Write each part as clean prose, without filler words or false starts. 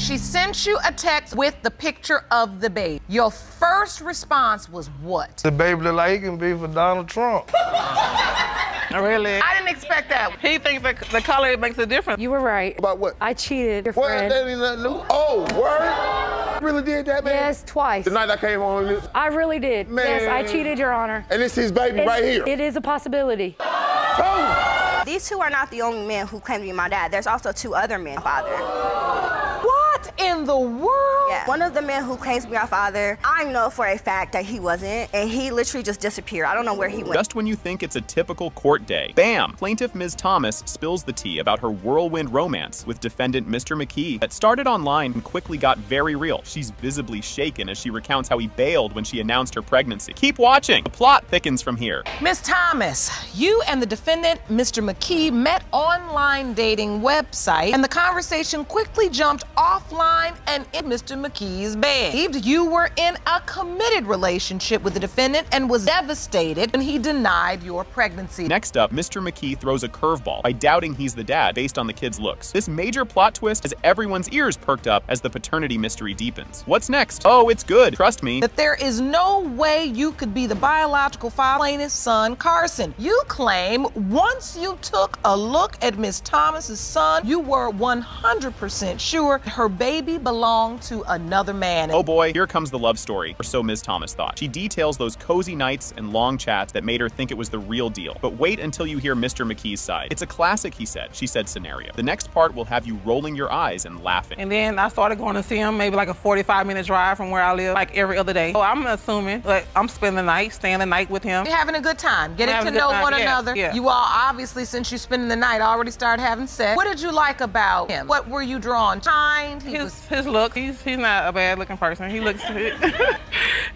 She sent you a text with the picture of the baby. Your first response was what? The baby look like he can be for Donald Trump. Really? I didn't expect that. He thinks the color makes a difference. You were right. About what? I cheated your What? friend. That ain't nothing new. Oh, word? Really did that, man? Yes, twice. The night I came home. I really did. Man. Yes, I cheated, Your Honor. And it's his baby right here. It is a possibility. Oh. These two are not the only men who claim to be my dad. There's also two other men, father. What in the world? Yeah. One of the men who claims to be our father, I know for a fact that he wasn't, and he literally just disappeared. I don't know where he went. Just when you think it's a typical court day, bam! Plaintiff Ms. Thomas spills the tea about her whirlwind romance with defendant Mr. McKee that started online and quickly got very real. She's visibly shaken as she recounts how he bailed when she announced her pregnancy. Keep watching! The plot thickens from here. Ms. Thomas, you and the defendant, Mr. McKee, met online dating website, and the conversation quickly jumped offline and in Mr. McKee's bed. You were in a committed relationship with the defendant and was devastated when he denied your pregnancy. Next up, Mr. McKee throws a curveball by doubting he's the dad based on the kid's looks. This major plot twist has everyone's ears perked up as the paternity mystery deepens. What's next? Oh, it's good. Trust me. That there is no way you could be the biological father of plaintiff's son, Carson. You claim once you took a look at Ms. Thomas's son, you were 100% sure her baby belonged to another man. Oh boy, here comes the love story, or so Ms. Thomas thought. She details those cozy nights and long chats that made her think it was the real deal. But wait until you hear Mr. McKee's side. It's a classic, he said. She said scenario. The next part will have you rolling your eyes and laughing. And then I started going to see him, maybe like a 45-minute drive from where I live, like every other day. So I'm assuming like I'm spending the night, staying the night with him. You're having a good time, getting to know one another. Yeah. You all obviously, since you're spending the night, already started having sex. What did you like about him? What were you drawn to? His look. He's not a bad looking person. He looks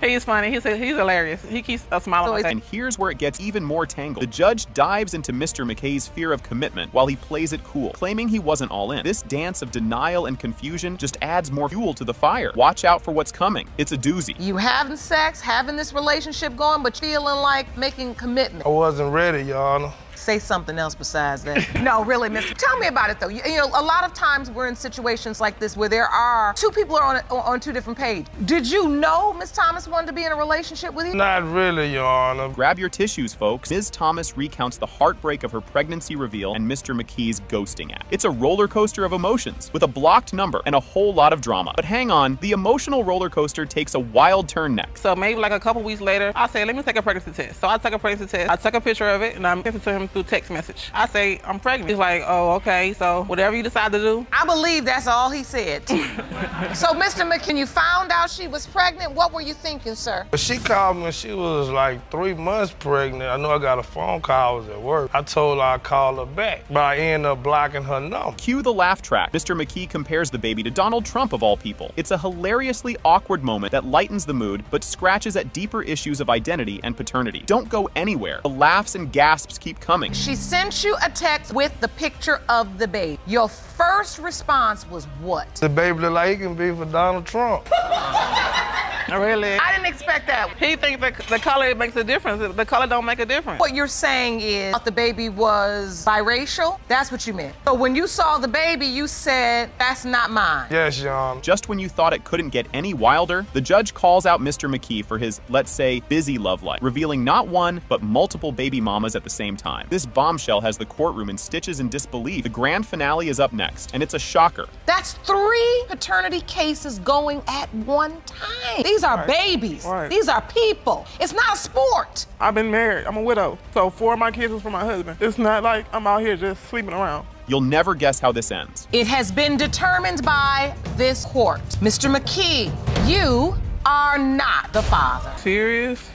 he's funny. He's hilarious. He keeps a smile on his face. And here's where it gets even more tangled. The judge dives into Mr. McKee's fear of commitment while he plays it cool, claiming he wasn't all in. This dance of denial and confusion just adds more fuel to the fire. Watch out for what's coming. It's a doozy. You having sex, having this relationship going, but feeling like making commitment. I wasn't ready, Your Honor. Say something else besides that. No, really, mister. Tell me about it, though. You know, a lot of times we're in situations like this where there are two people are on two different pages. Did you know Ms. Thomas wanted to be in a relationship with you? Not really, Your Honor. Grab your tissues, folks. Ms. Thomas recounts the heartbreak of her pregnancy reveal and Mr. McKee's ghosting act. It's a roller coaster of emotions with a blocked number and a whole lot of drama. But hang on, the emotional roller coaster takes a wild turn next. So maybe like a couple weeks later, I say, let me take a pregnancy test. So I took a pregnancy test. I took a picture of it and I sent it to him through text message. I say, I'm pregnant. He's like, oh, okay, so whatever you decide to do. I believe that's all he said. So, Mr. McKee, you found out she was pregnant. What were you thinking, sir? She called me when she was like 3 months pregnant. I know I got a phone call. I was at work. I told her I'd call her back, but I ended up blocking her number. Cue the laugh track. Mr. McKee compares the baby to Donald Trump, of all people. It's a hilariously awkward moment that lightens the mood, but scratches at deeper issues of identity and paternity. Don't go anywhere. The laughs and gasps keep coming. She sent you a text with the picture of the baby. Your first response was what? The baby look like he can be for Donald Trump. Really? I didn't expect that. He thinks the color makes a difference. The color don't make a difference. What you're saying is the baby was biracial? That's what you meant. So when you saw the baby, you said, that's not mine. Yes, Your Honor. Just when you thought it couldn't get any wilder, the judge calls out Mr. McKee for his, let's say, busy love life, revealing not one, but multiple baby mamas at the same time. This bombshell has the courtroom in stitches and disbelief. The grand finale is up next, and it's a shocker. That's 3 paternity cases going at one time. These are babies. Right. These are people. It's not a sport. I've been married. I'm a widow. So 4 of my kids was from my husband. It's not like I'm out here just sleeping around. You'll never guess how this ends. It has been determined by this court. Mr. McKee, you are not the father. Serious?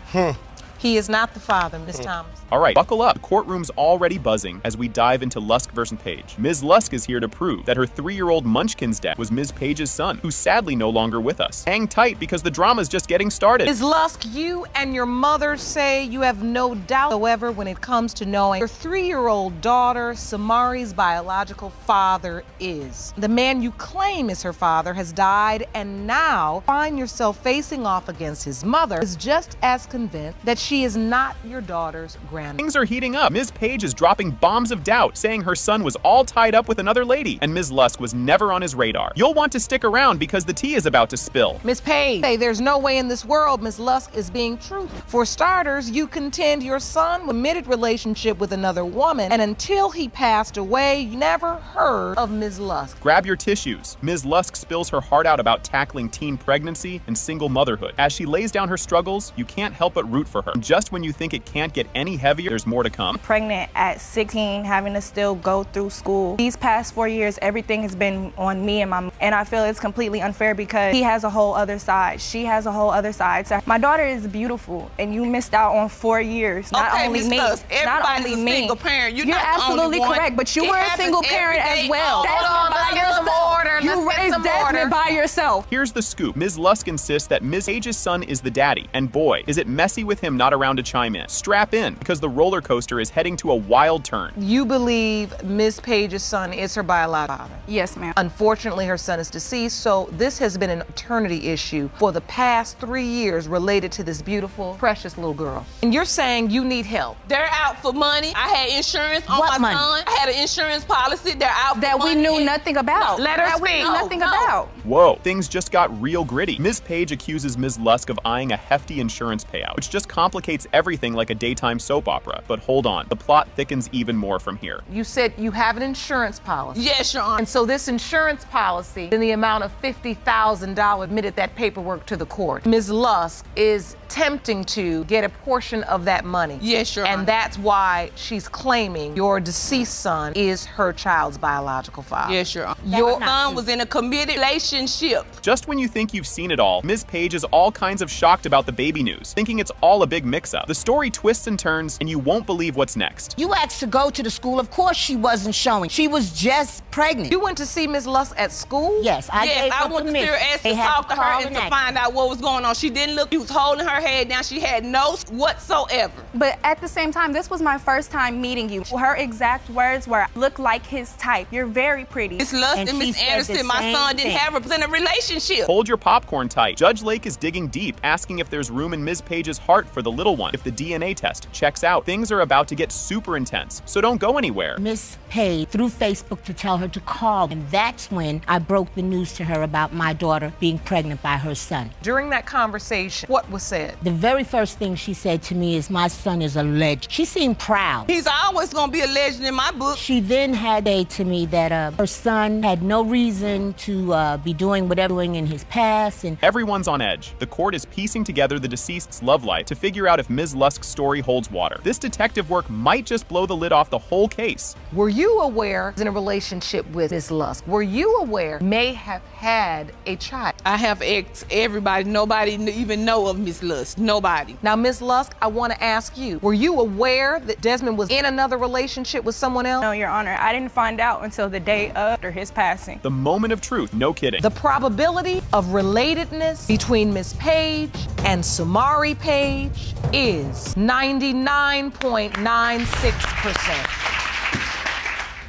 He is not the father, Ms. Thomas. All right, buckle up. The courtroom's already buzzing as we dive into Lusk versus Page. Ms. Lusk is here to prove that her 3-year-old Munchkin's dad was Ms. Page's son, who's sadly no longer with us. Hang tight because the drama's just getting started. Ms. Lusk, you and your mother say you have no doubt whatsoever when it comes to knowing your 3-year-old daughter, Samari's biological father is. The man you claim is her father has died, and now find yourself facing off against his mother is just as convinced that she She is not your daughter's granddaughter. Things are heating up. Ms. Page is dropping bombs of doubt, saying her son was all tied up with another lady, and Ms. Lusk was never on his radar. You'll want to stick around because the tea is about to spill. Ms. Page, say there's no way in this world Ms. Lusk is being truthful. For starters, you contend your son was in a committed relationship with another woman, and until he passed away, you never heard of Ms. Lusk. Grab your tissues. Ms. Lusk spills her heart out about tackling teen pregnancy and single motherhood. As she lays down her struggles, you can't help but root for her. And just when you think it can't get any heavier, there's more to come. Pregnant at 16, having to still go through school. These past 4 years, everything has been on me and my mom. And I feel it's completely unfair because he has a whole other side. She has a whole other side. So my daughter is beautiful, and you missed out on 4 years. Not Okay, only Ms. me. Lusk, Not everybody's only a me. single parent. You're not the absolutely only one. correct, but you It were a happens single every parent day. as well. Hold on, by let's get some yourself. order. Let's You get raised some Desmond order. by yourself. Here's the scoop. Ms. Lusk insists that Ms. Page's son is the daddy, and boy, is it messy with him not around to chime in. Strap in, because the roller coaster is heading to a wild turn. You believe Ms. Page's son is her biological father. Yes, ma'am. Unfortunately, her son is deceased, so this has been an eternity issue for the past 3 years related to this beautiful, precious little girl. And you're saying you need help. They're out for money. I had insurance on What my money? son. I had an insurance policy. They're out for That money. we knew nothing about. Let her That we speak. knew nothing No. about. Whoa, things just got real gritty. Ms. Page accuses Ms. Lusk of eyeing a hefty insurance payout, which just complicates everything like a daytime soap opera. But hold on, the plot thickens even more from here. You said you have an insurance policy. Yes, Your Honor. And so this insurance policy, in the amount of $50,000, admitted that paperwork to the court. Ms. Lusk is attempting to get a portion of that money. Yes, Your Honor. And that's why she's claiming your deceased son is her child's biological father. Yes, Your Honor. Your Your son was in a committed relationship. Just when you think you've seen it all, Ms. Page is all kinds of shocked about the baby news, thinking it's all a big mix-up. The story twists and turns, and you won't believe what's next. You asked to go to the school. Of course she wasn't showing. She was just pregnant. You went to see Ms. Lusk at school? Yes, I Yes, gave her I went to see permission. her ask They to had talk to her call and and to act. find out what was going on. She didn't look. She was holding her head down. She had no whatsoever. But at the same time, this was my first time meeting you. Her exact words were, "Look like his type. You're very pretty." Miss Lusk And and she Miss said the Anderson, my same son didn't thing. have a relationship. Hold your popcorn tight. Judge Lake is digging deep, asking if there's room in Ms. Page's heart for the little one. If the DNA test checks out, things are about to get super intense, so don't go anywhere. Miss Page through Facebook to tell her to call, and that's when I broke the news to her about my daughter being pregnant by her son. During that conversation, what was said? The very first thing she said to me is, "My son is a legend." She seemed proud. He's always gonna be a legend in my book. She then had to say to me that her son had no reason to be doing whatever doing in his past, and Everyone's on edge. The court is piecing together the deceased's love life to figure out if Ms. Lusk's story holds water. This detective work might just blow the lid off the whole case. Were you aware in a relationship with Ms. Lusk? Were you aware may have had a child? I have asked everybody. Nobody even know of Miss Lusk. Nobody. Now, Ms. Lusk, I want to ask you, were you aware that Desmond was in another relationship with someone else? No, Your Honor, I didn't find out until the day after his passing. The moment of truth, no kidding. The probability of relatedness between Ms. Page and Samari Page is 99.96%.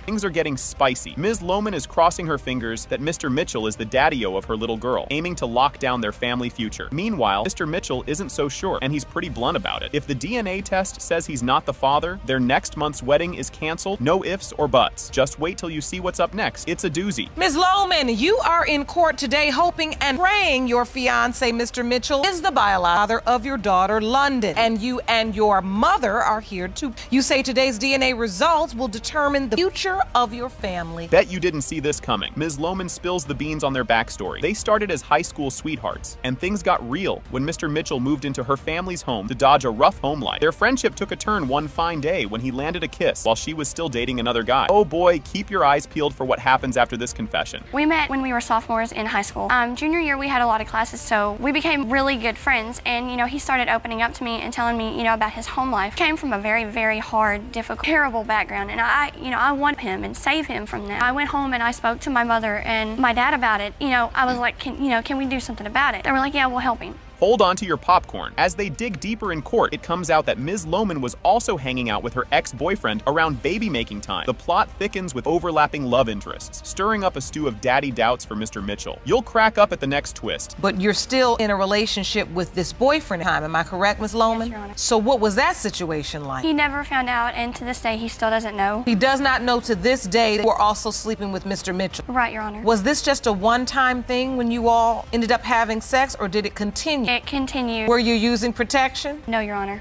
Things are getting spicy. Ms. Lohman is crossing her fingers that Mr. Mitchell is the daddy-o of her little girl, aiming to lock down their family future. Meanwhile, Mr. Mitchell isn't so sure, and he's pretty blunt about it. If the DNA test says he's not the father, their next month's wedding is canceled. No ifs or buts. Just wait till you see what's up next. It's a doozy. Ms. Lohman, you are in court today hoping and praying your fiance, Mr. Mitchell, is the biological father of your daughter, London. And you and your mother are here too. You say today's DNA results will determine the future of your family. Bet you didn't see this coming. Ms. Lohman spills the beans on their backstory. They started as high school sweethearts, and things got real when Mr. Mitchell moved into her family's home to dodge a rough home life. Their friendship took a turn one fine day when he landed a kiss while she was still dating another guy. Oh boy, keep your eyes peeled for what happens after this confession. We met when we were sophomores in high school. Junior year, we had a lot of classes, so we became really good friends. And, he started opening up to me and telling me, about his home life. Came from a very, very hard, difficult, terrible background. And I wanted him and save him from that. I went home and I spoke to my mother and my dad about it. I was like, can we do something about it? They were like, yeah, we'll help him. Hold on to your popcorn. As they dig deeper in court, it comes out that Ms. Lohman was also hanging out with her ex-boyfriend around baby-making time. The plot thickens with overlapping love interests, stirring up a stew of daddy doubts for Mr. Mitchell. You'll crack up at the next twist. But you're still in a relationship with this boyfriend time, am I correct, Ms. Lohman? Yes, Your Honor. So what was that situation like? He never found out, and to this day, he still doesn't know. He does not know to this day that you were also sleeping with Mr. Mitchell. Right, Your Honor. Was this just a one-time thing when you all ended up having sex, or did it continue? It continued. Were you using protection? No, Your Honor.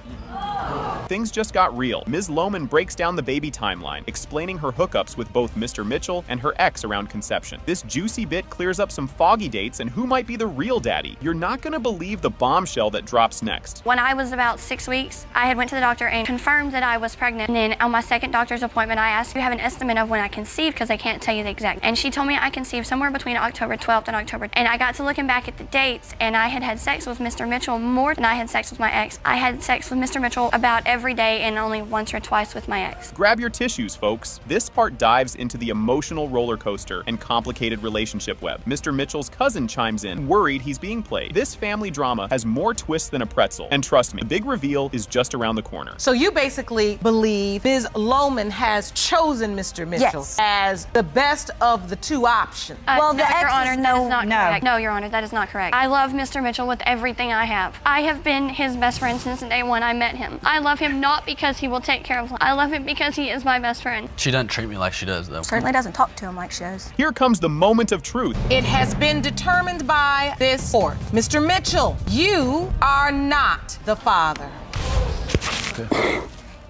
Things just got real. Ms. Lohman breaks down the baby timeline, explaining her hookups with both Mr. Mitchell and her ex around conception. This juicy bit clears up some foggy dates and who might be the real daddy. You're not gonna believe the bombshell that drops next. When I was about 6 weeks, I had went to the doctor and confirmed that I was pregnant. And then on my second doctor's appointment, I asked, do you have an estimate of when I conceived? Because they can't tell you the exact. And she told me I conceived somewhere between October 12th and October. And I got to looking back at the dates, and I had had sex with Mr. Mitchell more than I had sex with my ex. I had sex with Mr. Mitchell about every day and only once or twice with my ex. Grab your tissues, folks. This part dives into the emotional roller coaster and complicated relationship web. Mr. Mitchell's cousin chimes in, worried he's being played. This family drama has more twists than a pretzel. And trust me, the big reveal is just around the corner. So you basically believe Ms. Lohman has chosen Mr. Mitchell as the best of the two options. Well, no, Your Honor, that is not correct. No, Your Honor, that is not correct. I love Mr. Mitchell with everything I have. I have been his best friend since the day when I met him. I love him not because he will take care of him. I love him because he is my best friend. She doesn't treat me like she does, though. Certainly doesn't talk to him like she does. Here comes the moment of truth. It has been determined by this court. Mr. Mitchell, you are not the father.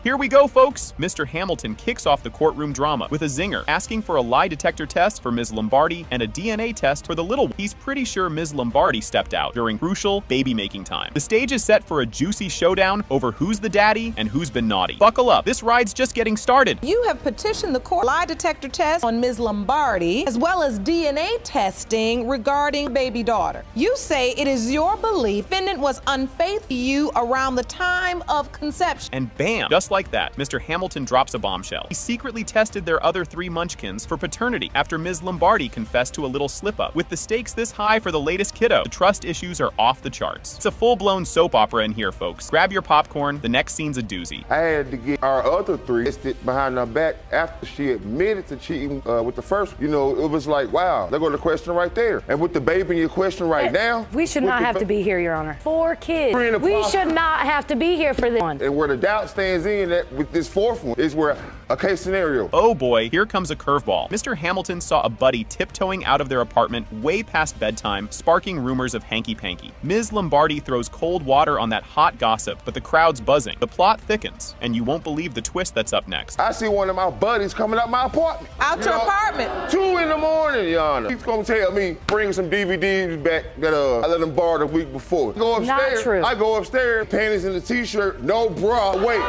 Here we go, folks. Mr. Hamilton kicks off the courtroom drama with a zinger, asking for a lie detector test for Ms. Lombardi and a DNA test for the little one. He's pretty sure Ms. Lombardi stepped out during crucial baby-making time. The stage is set for a juicy showdown over who's the daddy and who's been naughty. Buckle up, this ride's just getting started. You have petitioned the court lie detector test on Ms. Lombardi, as well as DNA testing regarding baby daughter. You say it is your belief defendant was unfaithful to you around the time of conception. And bam, just like that, Mr. Hamilton drops a bombshell. He secretly tested their other 3 munchkins for paternity after Ms. Lombardi confessed to a little slip-up. With the stakes this high for the latest kiddo, the trust issues are off the charts. It's a full-blown soap opera in here, folks. Grab your popcorn, the next scene's a doozy. I had to get our other 3 listed behind her back after she admitted to cheating with the first. You know, it was like, wow, there go the question right there. And with the baby in your question right now. We should not have to be here, Your Honor. 4 kids. We should not have to be here for this one. And where the doubt stands in that with this 4th one is where a case scenario. Oh boy, here comes a curveball. Mr. Hamilton saw a buddy tiptoeing out of their apartment way past bedtime, sparking rumors of hanky-panky. Ms. Lombardi throws cold water on that hot gossip, but the crowd's buzzing. The plot thickens, and you won't believe the twist that's up next. I see one of my buddies coming out my apartment. Out your apartment? 2 in the morning, Your Honor. He's gonna tell me, bring some DVDs back that I let him borrow the week before. Go upstairs. Not true. I go upstairs, panties and a t-shirt, no bra. Wait.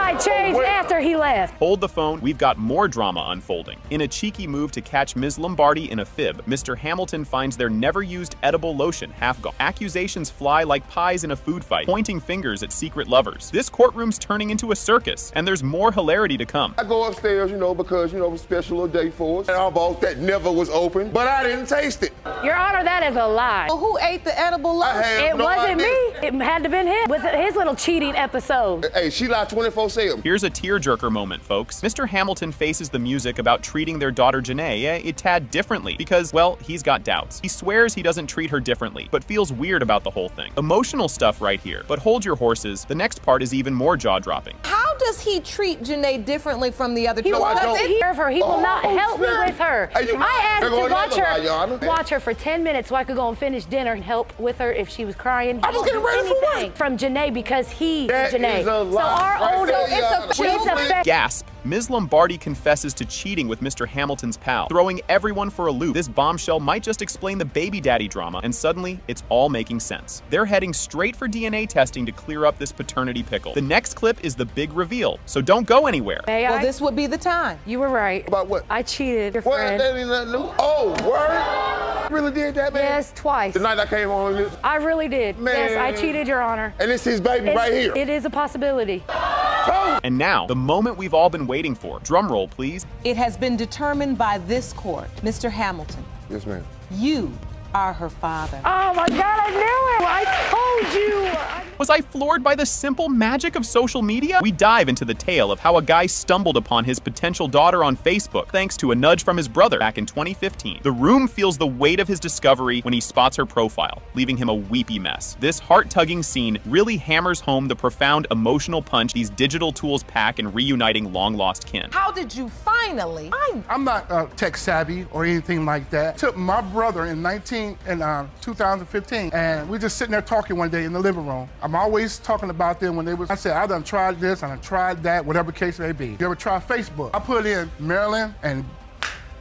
I changed after he left. Hold the phone, we've got more drama unfolding. In a cheeky move to catch Ms. Lombardi in a fib, Mr. Hamilton finds their never-used edible lotion half gone. Accusations fly like pies in a food fight, pointing fingers at secret lovers. This courtroom's turning into a circus, and there's more hilarity to come. I go upstairs, because, it was a special day for us. And I bought that never was open, but I didn't taste it. Your Honor, that is a lie. Well, who ate the edible lotion? It wasn't me. It had to been him with his little cheating episode. Hey, she lied 24/7. Here's a tearjerker moment, folks. Mr. Hamilton faces the music about treating their daughter Janae a tad differently because, well, he's got doubts. He swears he doesn't treat her differently, but feels weird about the whole thing. Emotional stuff right here, but hold your horses. The next part is even more jaw-dropping. How does he treat Janae differently from the other two? He won't take care of her. He will not help me with her. I asked to watch her for 10 minutes so I could go and finish dinner and help with her if she was crying. I was getting ready for work. From Janae because he's That Janae. is a lie. So our older, it's a Gasp. Ms. Lombardi confesses to cheating with Mr. Hamilton's pal, throwing everyone for a loop. This bombshell might just explain the baby daddy drama, and suddenly, it's all making sense. They're heading straight for DNA testing to clear up this paternity pickle. The next clip is the big reveal, so don't go anywhere. Well, this would be the time. You were right. About what? I cheated your What? friend. That ain't nothing new. Oh, word? Really did that, man? Yes, twice. The night I came on this? I really did. Man. Yes, I cheated, Your Honor. And it's his baby right here. It is a possibility. And now, the moment we've all been waiting for. Drum roll, please. It has been determined by this court, Mr. Hamilton. Yes, ma'am. You are her father. Oh my God, I knew it! I told you! Was I floored by the simple magic of social media? We dive into the tale of how a guy stumbled upon his potential daughter on Facebook thanks to a nudge from his brother back in 2015. The Room feels the weight of his discovery when he spots her profile, leaving him a weepy mess. This heart-tugging scene really hammers home the profound emotional punch these digital tools pack in reuniting long-lost kin. How did you finally find? I'm not tech savvy or anything like that. Took my brother in 2015, and we just sitting there talking one day in the living room. I'm always talking about them when they was, I said, I done tried this, I done tried that, whatever the case may be. You ever try Facebook? I put in Maryland and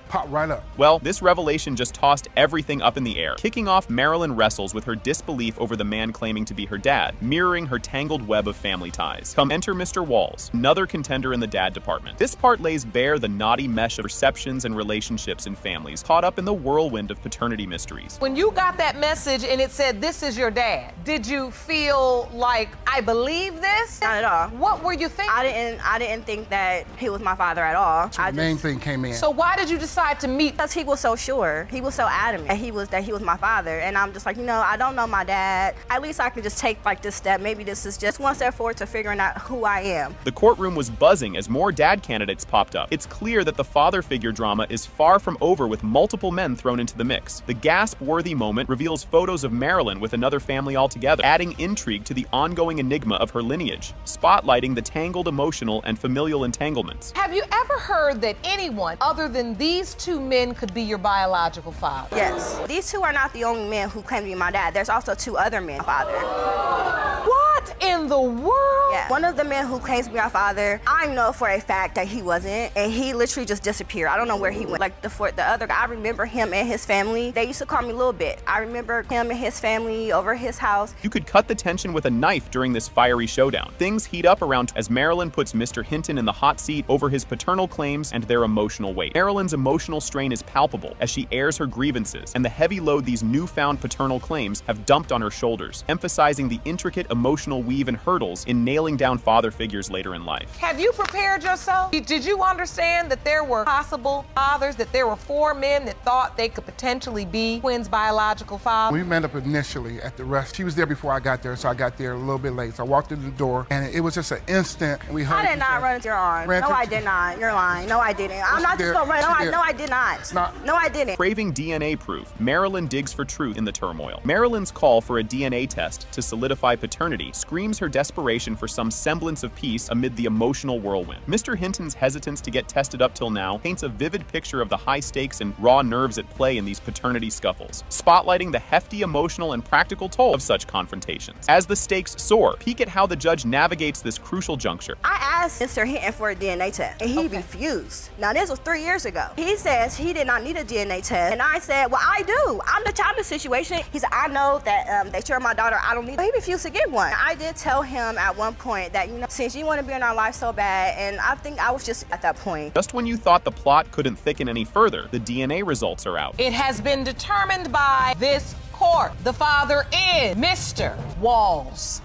pop right up. Well, this revelation just tossed everything up in the air. Kicking off, Marilyn wrestles with her disbelief over the man claiming to be her dad, mirroring her tangled web of family ties. Come enter Mr. Walls, another contender in the dad department. This part lays bare the knotty mesh of perceptions and relationships in families, caught up in the whirlwind of paternity mysteries. When you got that message and it said, "This is your dad," did you feel like, I believe this? Not at all. What were you thinking? I didn't think that he was my father at all. The main thing came in. So why did you decide to meet? Because he was so sure. He was so adamant that he was my father. And I'm just like, I don't know my dad. At least I can just take like this step. Maybe this is just one step forward to figuring out who I am. The courtroom was buzzing as more dad candidates popped up. It's clear that the father figure drama is far from over, with multiple men thrown into the mix. The gasp-worthy moment reveals photos of Marilyn with another family altogether, adding intrigue to the ongoing enigma of her lineage, spotlighting the tangled emotional and familial entanglements. Have you ever heard that anyone other than these two men could be your biological father? Yes. These two are not the only men who claim to be my dad. There's also two other men, father. What in the world? Yeah. One of the men who claims to be my father, I know for a fact that he wasn't, and he literally just disappeared. I don't know where he went. Like the other guy, I remember him and his family. They used to call me Little Bit. I remember him and his family over his house. You could cut the tension with a knife during this fiery showdown. Things heat up around as Marilyn puts Mr. Hinton in the hot seat over his paternal claims and their emotional weight. Marilyn's emotional strain is palpable as she airs her grievances and the heavy load these newfound paternal claims have dumped on her shoulders, emphasizing the intricate emotional weave and hurdles in nailing down father figures later in life. Have you prepared yourself? Did you understand that there were possible fathers, that there were 4 men that thought they could potentially be Quinn's biological father? We met up initially at the rest. She was there before I got there, so I got there a little bit late. So I walked through the door, and it was just an instant. We hugged. I did not run into your arms. No, I did not. You're lying. No, I didn't. I'm not just gonna run. No, I did not. No, I didn't. Craving DNA proof, Marilyn digs for truth in the turmoil. Marilyn's call for a DNA test to solidify paternity screams her desperation for some semblance of peace amid the emotional whirlwind. Mr. Hinton's hesitance to get tested up till now paints a vivid picture of the high stakes and raw nerves at play in these paternity scuffles, spotlighting the hefty emotional and practical toll of such confrontations. As the stakes soar, peek at how the judge navigates this crucial juncture. I asked Mr. Hinton for a DNA test, and he refused. Now, this was 3 years ago. He says he did not need a DNA test, and I said, well, I do. I'm the child of the situation. He said, I know that they share my daughter. I don't need it. He refused to get one. I did tell him at one point that, since you want to be in our life so bad, and I think I was just at that point. Just when you thought the plot couldn't thicken any further, the DNA results are out. It has been determined by this court. The father is Mr. Walls.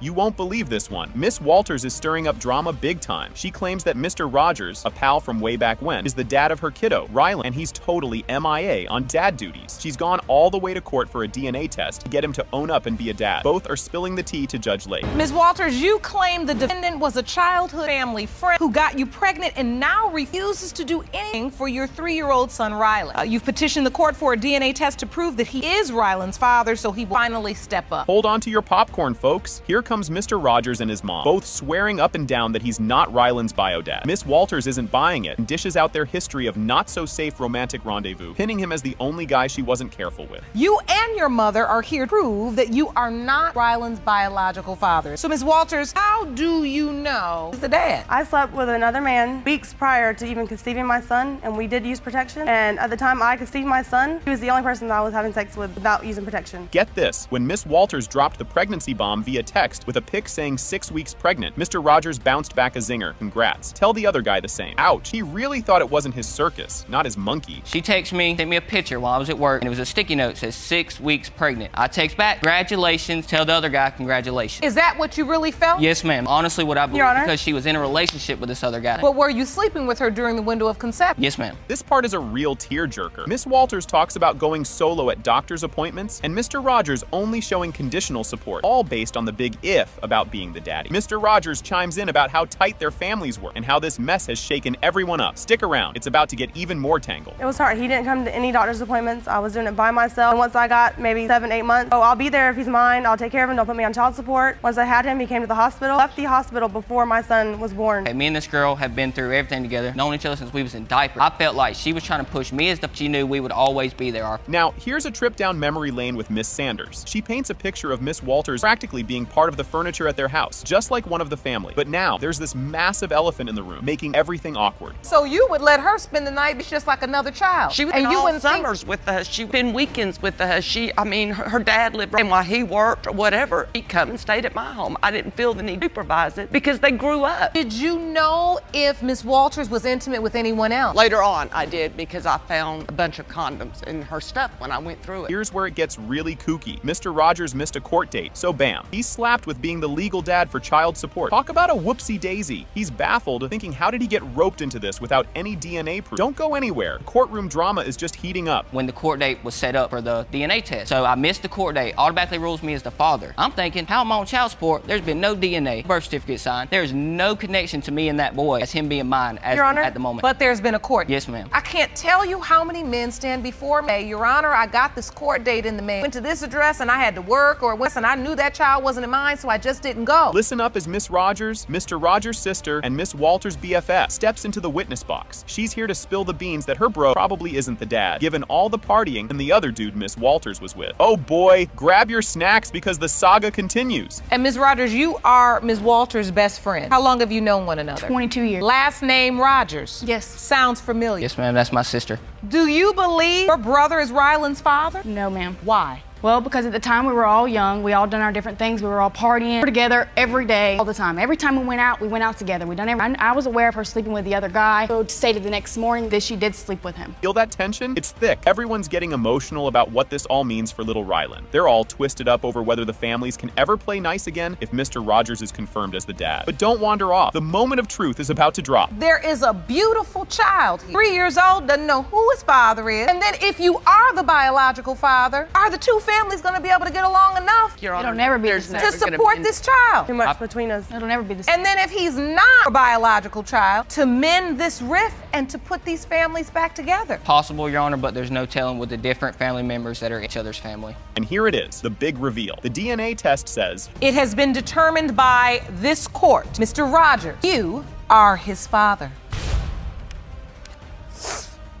You won't believe this one. Miss Walters is stirring up drama big time. She claims that Mr. Rogers, a pal from way back when, is the dad of her kiddo, Rylan, and he's totally MIA on dad duties. She's gone all the way to court for a DNA test to get him to own up and be a dad. Both are spilling the tea to Judge Lake. Ms. Walters, you claim the defendant was a childhood family friend who got you pregnant and now refuses to do anything for your 3-year-old son, Rylan. You've petitioned the court for a DNA test to prove that he is Rylan's father, so he will finally step up. Hold on to your popcorn, folks. Here comes Mr. Rogers and his mom, both swearing up and down that he's not Rylan's bio dad. Miss Walters isn't buying it and dishes out their history of not-so-safe romantic rendezvous, pinning him as the only guy she wasn't careful with. You and your mother are here to prove that you are not Rylan's biological father. So, Ms. Walters, how do you know he's the dad? I slept with another man weeks prior to even conceiving my son, and we did use protection. And at the time I conceived my son, he was the only person that I was having sex with without using protection. Get this, when Miss Walters dropped the pregnancy bomb via text, text with a pic saying 6 weeks pregnant, Mr. Rogers bounced back a zinger. Congrats. Tell the other guy the same. Ouch. He really thought it wasn't his circus, not his monkey. She texted me, sent me a picture while I was at work, and it was a sticky note that says 6 weeks pregnant. I text back, congratulations. Tell the other guy, congratulations. Is that what you really felt? Yes, ma'am. Honestly, what I believe, Your Honor? because she was in a relationship with this other guy. But were you sleeping with her during the window of conception? Yes, ma'am. This part is a real tearjerker. Miss Walters talks about going solo at doctor's appointments, and Mr. Rogers only showing conditional support, all based on the big if about being the daddy. Mr. Rogers chimes in about how tight their families were and how this mess has shaken everyone up. Stick around. It's about to get even more tangled. It was hard. He didn't come to any doctor's appointments. I was doing it by myself. And once I got maybe 7, 8 months, oh, I'll be there if he's mine. I'll take care of him. Don't put me on child support. Once I had him, he came to the hospital. Left the hospital before my son was born. Hey, me and this girl have been through everything together, known each other since we was in diapers. I felt like she was trying to push me as the she knew we would always be there. Now, here's a trip down memory lane with Miss Sanders. She paints a picture of Miss Walters practically being part of the furniture at their house, just like one of the family. But now, there's this massive elephant in the room, making everything awkward. So you would let her spend the night just like another child? She was and you all wouldn't summers with us. She spent weekends with us. Her dad lived right while he worked or whatever. He'd come and stayed at my home. I didn't feel the need to supervise it because they grew up. Did you know if Miss Walters was intimate with anyone else? Later on, I did because I found a bunch of condoms in her stuff when I went through it. Here's where it gets really kooky. Mr. Rogers missed a court date, so bam. He's slapped with being the legal dad for child support. Talk about a whoopsie daisy. He's baffled, thinking how did he get roped into this without any DNA proof? Don't go anywhere. Courtroom drama is just heating up. When the court date was set up for the DNA test. So I missed the court date, automatically rules me as the father. I'm thinking, how am I on child support? There's been no DNA, birth certificate signed. There's no connection to me and that boy as him being mine Your Honor, at the moment. But there's been a court. Yes, ma'am. I can't tell you how many men stand before me. Your Honor, I got this court date in the mail. Went to this address and I had to work, or and I knew that child wasn't mine, so I just didn't go. Listen up as Miss Rogers, Mr. Rogers' sister, and Miss Walters' BFF steps into the witness box. She's here to spill the beans that her bro probably isn't the dad, given all the partying and the other dude Miss Walters was with. Oh boy, grab your snacks because the saga continues. And Miss Rogers, you are Miss Walters' best friend. How long have you known one another? 22 years. Last name Rogers? Yes. Sounds familiar. Yes, ma'am, that's my sister. Do you believe your brother is Ryland's father? No, ma'am. Why? Well, because at the time we were all young, we all done our different things. We were all partying together every day, all the time. Every time we went out together. I was aware of her sleeping with the other guy. So stated the next morning that she did sleep with him. Feel that tension? It's thick. Everyone's getting emotional about what this all means for little Ryland. They're all twisted up over whether the families can ever play nice again if Mr. Rogers is confirmed as the dad. But don't wander off. The moment of truth is about to drop. There is a beautiful child here. 3 years old, doesn't know who his father is. And then if you are the biological father, are the two families going to be able to get along enough It'll never be the same. to support this child? Too much between us. It'll never be the same. And then if he's not a biological child, to mend this rift and to put these families back together. Possible, Your Honor, but there's no telling with the different family members that are each other's family. And here it is, the big reveal. The DNA test says, It has been determined by this court, Mr. Rogers, you are his father.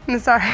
I'm sorry.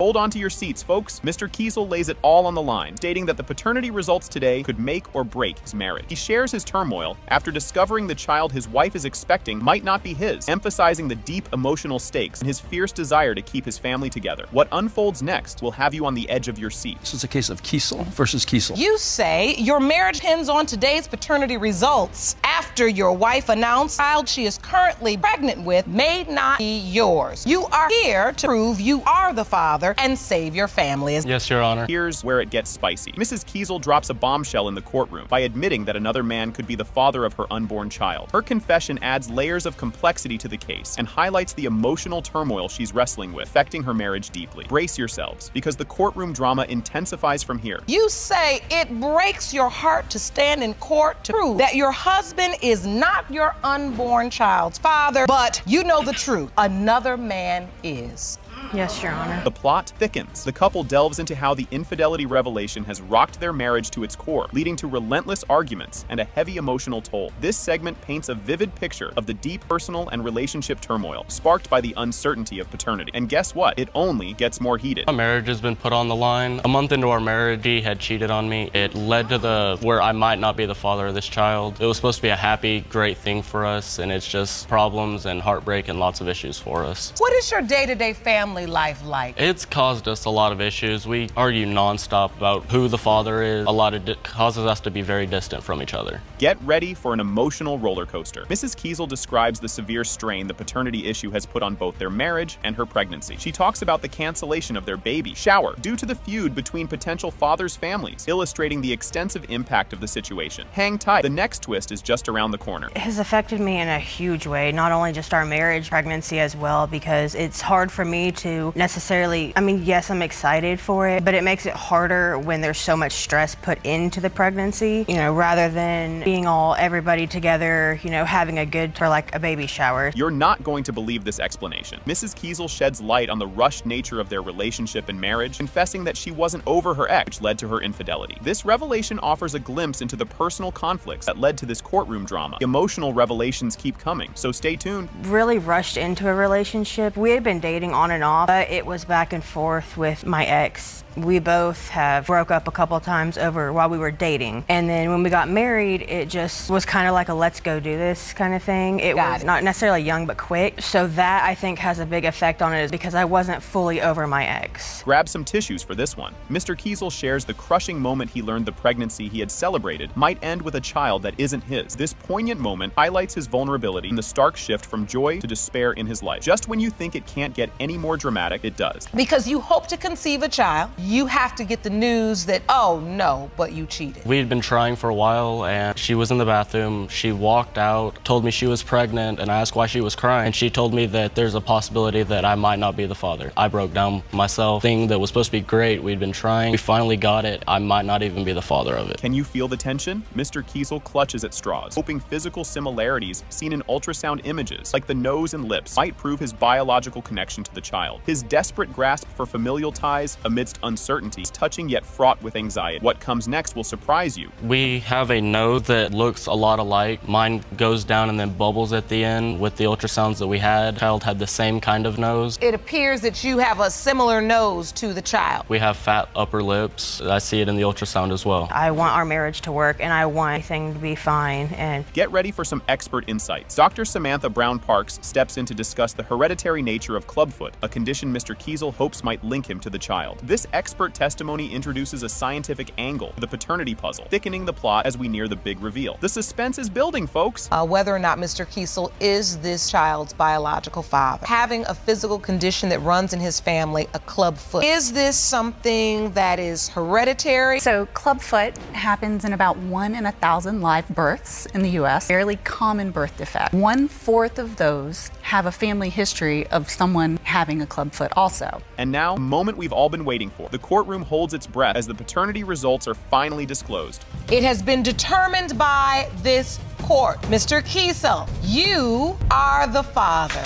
hold on to your seats, folks. Mr. Kiesel lays it all on the line, stating that the paternity results today could make or break his marriage. He shares his turmoil after discovering the child his wife is expecting might not be his, emphasizing the deep emotional stakes and his fierce desire to keep his family together. What unfolds next will have you on the edge of your seat. This is a case of Kiesel versus Kiesel. You say your marriage depends on today's paternity results after your wife announced the child she is currently pregnant with may not be yours. You are here to prove you are the father and save your family. Yes, Your Honor. Here's where it gets spicy. Mrs. Kiesel drops a bombshell in the courtroom by admitting that another man could be the father of her unborn child. Her confession adds layers of complexity to the case and highlights the emotional turmoil she's wrestling with, affecting her marriage deeply. Brace yourselves, because the courtroom drama intensifies from here. You say it breaks your heart to stand in court to prove that your husband is not your unborn child's father, but you know the truth. Another man is. Yes, Your Honor. The plot thickens. The couple delves into how the infidelity revelation has rocked their marriage to its core, leading to relentless arguments and a heavy emotional toll. This segment paints a vivid picture of the deep personal and relationship turmoil sparked by the uncertainty of paternity. And guess what? It only gets more heated. Our marriage has been put on the line. A month into our marriage, he had cheated on me. It led to where I might not be the father of this child. It was supposed to be a happy, great thing for us, and it's just problems and heartbreak and lots of issues for us. What is your day-to-day family life like? It's caused us a lot of issues. We argue nonstop about who the father is. A lot of causes us to be very distant from each other. Get ready for an emotional roller coaster. Mrs. Kiesel describes the severe strain the paternity issue has put on both their marriage and her pregnancy. She talks about the cancellation of their baby shower due to the feud between potential fathers' families, illustrating the extensive impact of the situation. Hang tight. The next twist is just around the corner. It has affected me in a huge way, not only just our marriage, pregnancy as well, because it's hard for me to necessarily, yes, I'm excited for it, but it makes it harder when there's so much stress put into the pregnancy, rather than being everybody together, having a good, for like a baby shower. You're not going to believe this explanation. Mrs. Kiesel sheds light on the rushed nature of their relationship and marriage, confessing that she wasn't over her ex, which led to her infidelity. This revelation offers a glimpse into the personal conflicts that led to this courtroom drama. Emotional revelations keep coming, so stay tuned. Really rushed into a relationship. We had been dating on and off, but it was back and forth with my ex. We both have broke up a couple of times over while we were dating. And then when we got married, it just was kind of like a let's go do this kind of thing. It was not necessarily young, but quick. So that I think has a big effect on it, is because I wasn't fully over my ex. Grab some tissues for this one. Mr. Kiesel shares the crushing moment he learned the pregnancy he had celebrated might end with a child that isn't his. This poignant moment highlights his vulnerability and the stark shift from joy to despair in his life. Just when you think it can't get any more dramatic, it does. Because you hope to conceive a child, you have to get the news that, oh no, but you cheated. We had been trying for a while, and she was in the bathroom. She walked out, told me she was pregnant, and I asked why she was crying. And she told me that there's a possibility that I might not be the father. I broke down myself. Thing that was supposed to be great, we'd been trying. We finally got it. I might not even be the father of it. Can you feel the tension? Mr. Kiesel clutches at straws, hoping physical similarities seen in ultrasound images, like the nose and lips, might prove his biological connection to the child. His desperate grasp for familial ties amidst uncertainty is touching yet fraught with anxiety. What comes next will surprise you. We have a nose that looks a lot alike. Mine goes down and then bubbles at the end. With the ultrasounds that we had, the child had the same kind of nose. It appears that you have a similar nose to the child. We have fat upper lips. I see it in the ultrasound as well. I want our marriage to work, and I want everything to be fine. And get ready for some expert insights. Dr. Samantha Brown Parks steps in to discuss the hereditary nature of clubfoot, a condition Mr. Kiesel hopes might link him to the child. This expert testimony introduces a scientific angle to the paternity puzzle, thickening the plot as we near the big reveal. The suspense is building, folks. Whether or not Mr. Kiesel is this child's biological father. Having a physical condition that runs in his family, a clubfoot. Is this something that is hereditary? So clubfoot happens in about 1 in 1,000 live births in the U.S. Fairly common birth defect. 1/4 of those have a family history of someone having a clubfoot also. And now, a moment we've all been waiting for. The courtroom holds its breath as the paternity results are finally disclosed. It has been determined by this court. Mr. Kiesel, you are the father.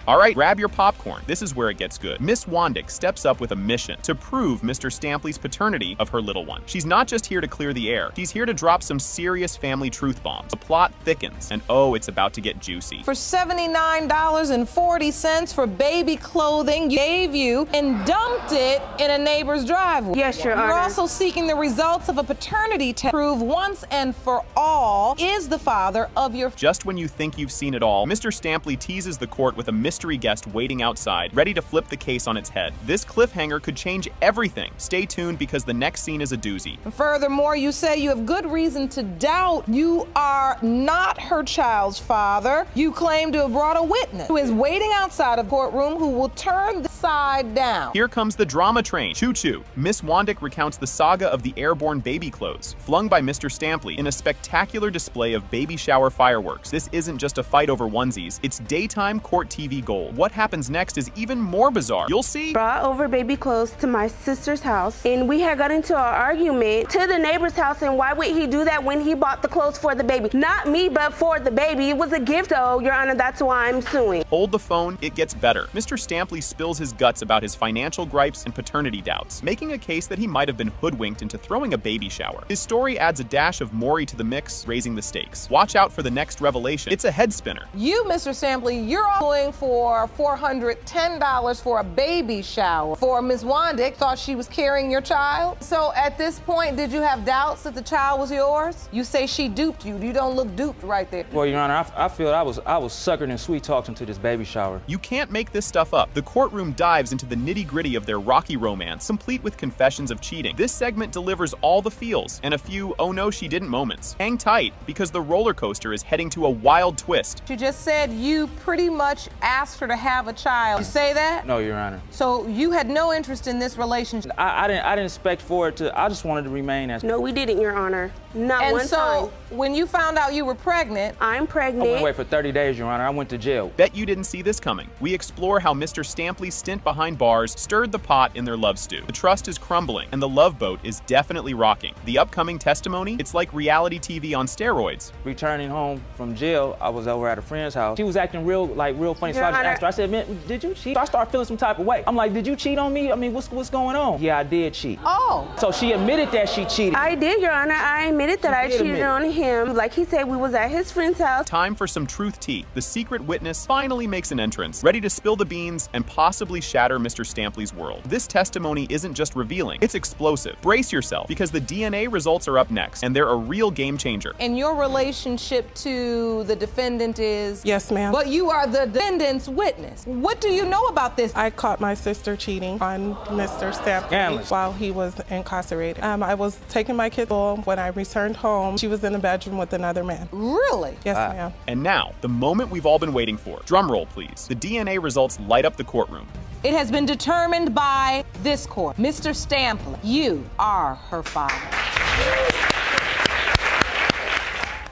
All right, grab your popcorn. This is where it gets good. Miss Wandick steps up with a mission to prove Mr. Stampley's paternity of her little one. She's not just here to clear the air. She's here to drop some serious family truth bombs. The plot thickens, and oh, it's about to get juicy. For $79.40 for baby clothing, you gave you and dumped it in a neighbor's driveway. Yes, Your Honor. You're also seeking the results of a paternity test to prove once and for all is the father of your... Just when you think you've seen it all, Mr. Stampley teases the court with a mystery guest waiting outside, ready to flip the case on its head. This cliffhanger could change everything. Stay tuned because the next scene is a doozy. Furthermore, you say you have good reason to doubt you are not her child's father. You claim to have brought a witness who is waiting outside of the courtroom who will turn the side down. Here comes the drama train. Choo-choo. Miss Wandick recounts the saga of the airborne baby clothes, flung by Mr. Stampley in a spectacular display of baby shower fireworks. This isn't just a fight over onesies. It's daytime court TV gold. What happens next is even more bizarre. You'll see. Brought over baby clothes to my sister's house, and we had got into an argument to the neighbor's house, and why would he do that when he bought the clothes for the baby? Not me, but for the baby. It was a gift, though, Your Honor. That's why I'm suing. Hold the phone. It gets better. Mr. Stampley spills his his guts about his financial gripes and paternity doubts, making a case that he might have been hoodwinked into throwing a baby shower. His story adds a dash of Maury to the mix, raising the stakes. Watch out for the next revelation. It's a head spinner. You, Mr. Stampley, you're going for $410 for a baby shower. For Ms. Wandick, thought she was carrying your child. So at this point, did you have doubts that the child was yours? You say she duped you. You don't look duped right there. Well, Your Honor, I feel I was suckered and sweet talked into this baby shower. You can't make this stuff up. The courtroom dives into the nitty-gritty of their rocky romance, complete with confessions of cheating. This segment delivers all the feels and a few oh no she didn't moments. Hang tight, because the roller coaster is heading to a wild twist. You just said you pretty much asked her to have a child. You say that? No, Your Honor. So you had no interest in this relationship? I didn't expect for it to, I just wanted to remain as... No, we didn't, Your Honor. Not and one so, time. When you found out you were pregnant... I'm pregnant. I went away for 30 days, Your Honor. I went to jail. Bet you didn't see this coming. We explore how Mr. Stampley's stint behind bars stirred the pot in their love stew. The trust is crumbling, and the love boat is definitely rocking. The upcoming testimony, it's like reality TV on steroids. Returning home from jail, I was over at a friend's house. She was acting real funny, so I just asked her, I said, man, did you cheat? So I started feeling some type of way. I'm like, did you cheat on me? I mean, what's going on? Yeah, I did cheat. Oh. So she admitted that she cheated. I did, Your Honor. I admitted that I cheated on him. Like he said, we was at his friend's house. Time for some truth tea. The secret witness finally makes an entrance, ready to spill the beans and possibly shatter Mr. Stampley's world. This testimony isn't just revealing, it's explosive. Brace yourself, because the DNA results are up next, and they're a real game changer. And your relationship to the defendant is? Yes, ma'am. But you are the defendant's witness. What do you know about this? I caught my sister cheating on Mr. Stampley while he was incarcerated. I was taking my kid home. When I returned home, she was in the bedroom with another man. Really? Yes, ma'am. And now, the moment we've all been waiting for. Drum roll, please. The DNA results light up the courtroom. It has been determined by this court. Mr. Stampley, you are her father.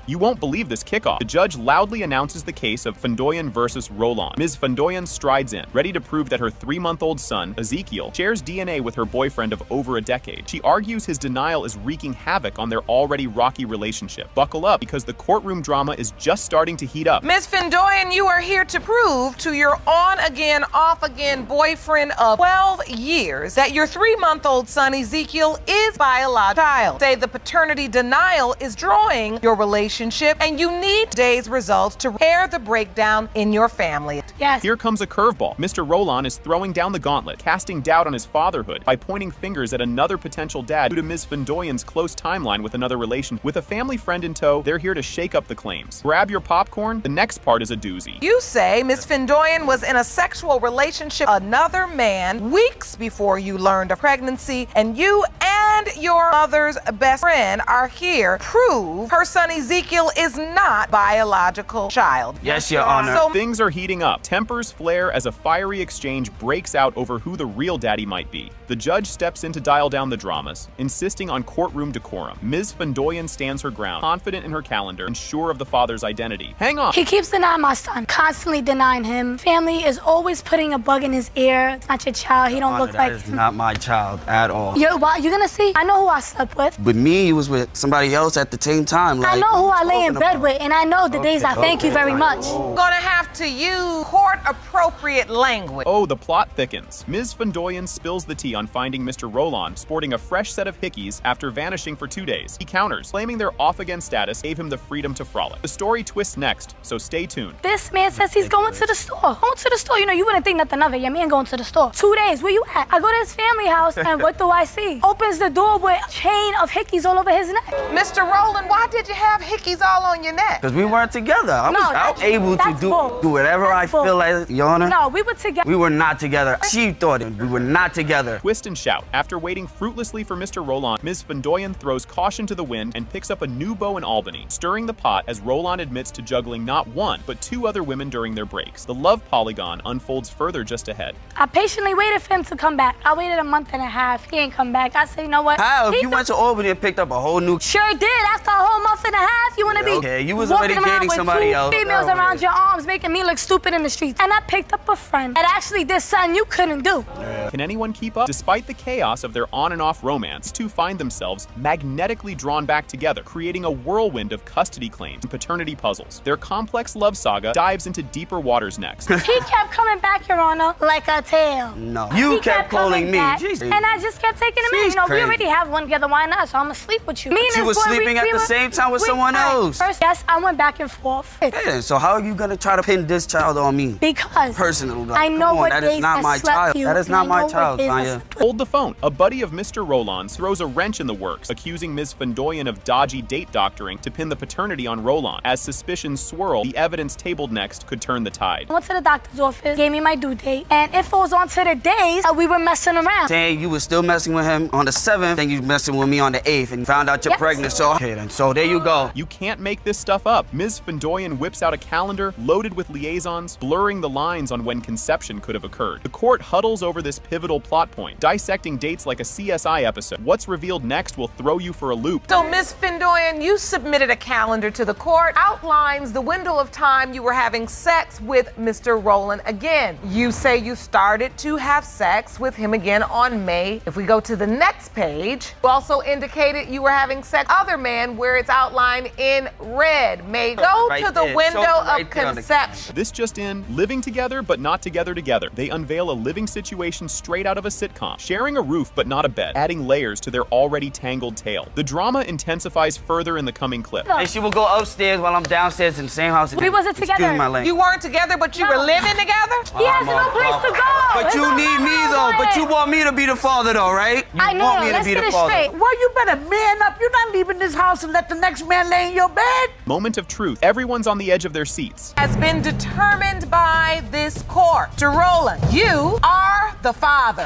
You won't believe this kickoff. The judge loudly announces the case of Fondoyan versus Roland. Ms. Fondoyan strides in, ready to prove that her 3-month-old son, Ezekiel, shares DNA with her boyfriend of over a decade. She argues his denial is wreaking havoc on their already rocky relationship. Buckle up, because the courtroom drama is just starting to heat up. Ms. Fondoyan, you are here to prove to your on-again, off-again boyfriend of 12 years that your 3-month-old son, Ezekiel, is biological child. Say the paternity denial is drawing your relationship, and you need today's results to repair the breakdown in your family. Yes. Here comes a curveball. Mr. Roland is throwing down the gauntlet, casting doubt on his fatherhood by pointing fingers at another potential dad due to Ms. Fondoyan's close timeline with another relation. With a family friend in tow, they're here to shake up the claims. Grab your popcorn. The next part is a doozy. You say Ms. Fondoyan was in a sexual relationship with another man weeks before you learned of pregnancy, and you and your mother's best friend are here to prove her son Ezekiel is not biological child. Yes, Your Honor. So things are heating up. Tempers flare as a fiery exchange breaks out over who the real daddy might be. The judge steps in to dial down the dramas, insisting on courtroom decorum. Ms. Fondoyan stands her ground, confident in her calendar and sure of the father's identity. Hang on. He keeps denying my son, constantly denying him. Family is always putting a bug in his ear. It's not your child. He don't look like That is not my child at all. You're gonna see? I know who I slept with. With me, he was with somebody else at the same time. I know who I lay in bed with, and I know the days I thank you very much. Gonna have to use court-appropriate language. Oh, the plot thickens. Ms. Fondoyan spills the tea on finding Mr. Roland sporting a fresh set of hickeys after vanishing for 2 days. He counters, claiming their off-again status gave him the freedom to frolic. The story twists next, so stay tuned. This man says he's going to the store. Going to the store, you wouldn't think nothing of it. Your man going to the store. 2 days, where you at? I go to his family house, and what do I see? Opens the door with a chain of hickeys all over his neck. Mr. Roland, why did you have hickeys all on your neck? Because we weren't together. I was able to do whatever I feel like, Your Honor. No, we were together. We were not together. She thought it. We were not together. Twist and shout. After waiting fruitlessly for Mr. Roland, Ms. Fondoyan throws caution to the wind and picks up a new beau in Albany, stirring the pot as Roland admits to juggling not one, but 2 other women during their breaks. The love polygon unfolds further just ahead. I patiently waited for him to come back. I waited a month and a half. He ain't come back. I said, you know what? How? If you went to Albany and picked up a whole new... Sure did. After a whole month and a half, You want to be okay, you was already walking around dating with somebody two else. females around your arms, making me look stupid in the streets. And I picked up a friend that actually did something you couldn't do. Can anyone keep up? Despite the chaos of their on and off romance, two find themselves magnetically drawn back together, creating a whirlwind of custody claims and paternity puzzles. Their complex love saga dives into deeper waters next. He kept coming back, Your Honor, like a tail. No. You kept calling me. Jeez. And I just kept taking him in. You know, we already have one together. Why not? So I'm gonna sleep with you. But you were sleeping at the same time with someone else. First, yes, I went back and forth. Yeah, so how are you gonna try to pin this child on me? Because personal. Like, I know what that is not my child. That is not my child, Tanya. Hold the phone. A buddy of Mr. Roland throws a wrench in the works, accusing Ms. Fendoyan of dodgy date doctoring to pin the paternity on Roland. As suspicions swirl, the evidence tabled next could turn the tide. I went to the doctor's office, gave me my due date, and it falls onto the days that we were messing around. Saying you were still messing with him on the 7th, then you messing with me on the 8th, and found out you're pregnant. So okay, then. So there you go. You can't make this stuff up. Ms. Fendoyan whips out a calendar loaded with liaisons, blurring the lines on when conception could have occurred. The court huddles over this pivotal plot point, dissecting dates like a CSI episode. What's revealed next will throw you for a loop. So, Ms. Fendoyan, you submitted a calendar to the court, outlines the window of time you were having sex with Mr. Roland again. You say you started to have sex with him again on May. If we go to the next page, you also indicated you were having sex with other man where it's outlined in red. May go to the window of conception. This just in, living together but not together. They unveil a living situation straight out of a sitcom, sharing a roof but not a bed, adding layers to their already tangled tale. The drama intensifies further in the coming clip. And she will go upstairs while I'm downstairs in the same house. We wasn't together. Excuse my language. You weren't together, but you were living together? He has no place to go. But you need me though. But you want me to be the father though, right? You I know. want me to be the father. Well, you better man up. You're not leaving this house and let the next man lay in your bed. Moment of truth. Everyone's on the edge of their seats. Has been determined by this court. Mr. Roland, you are the father.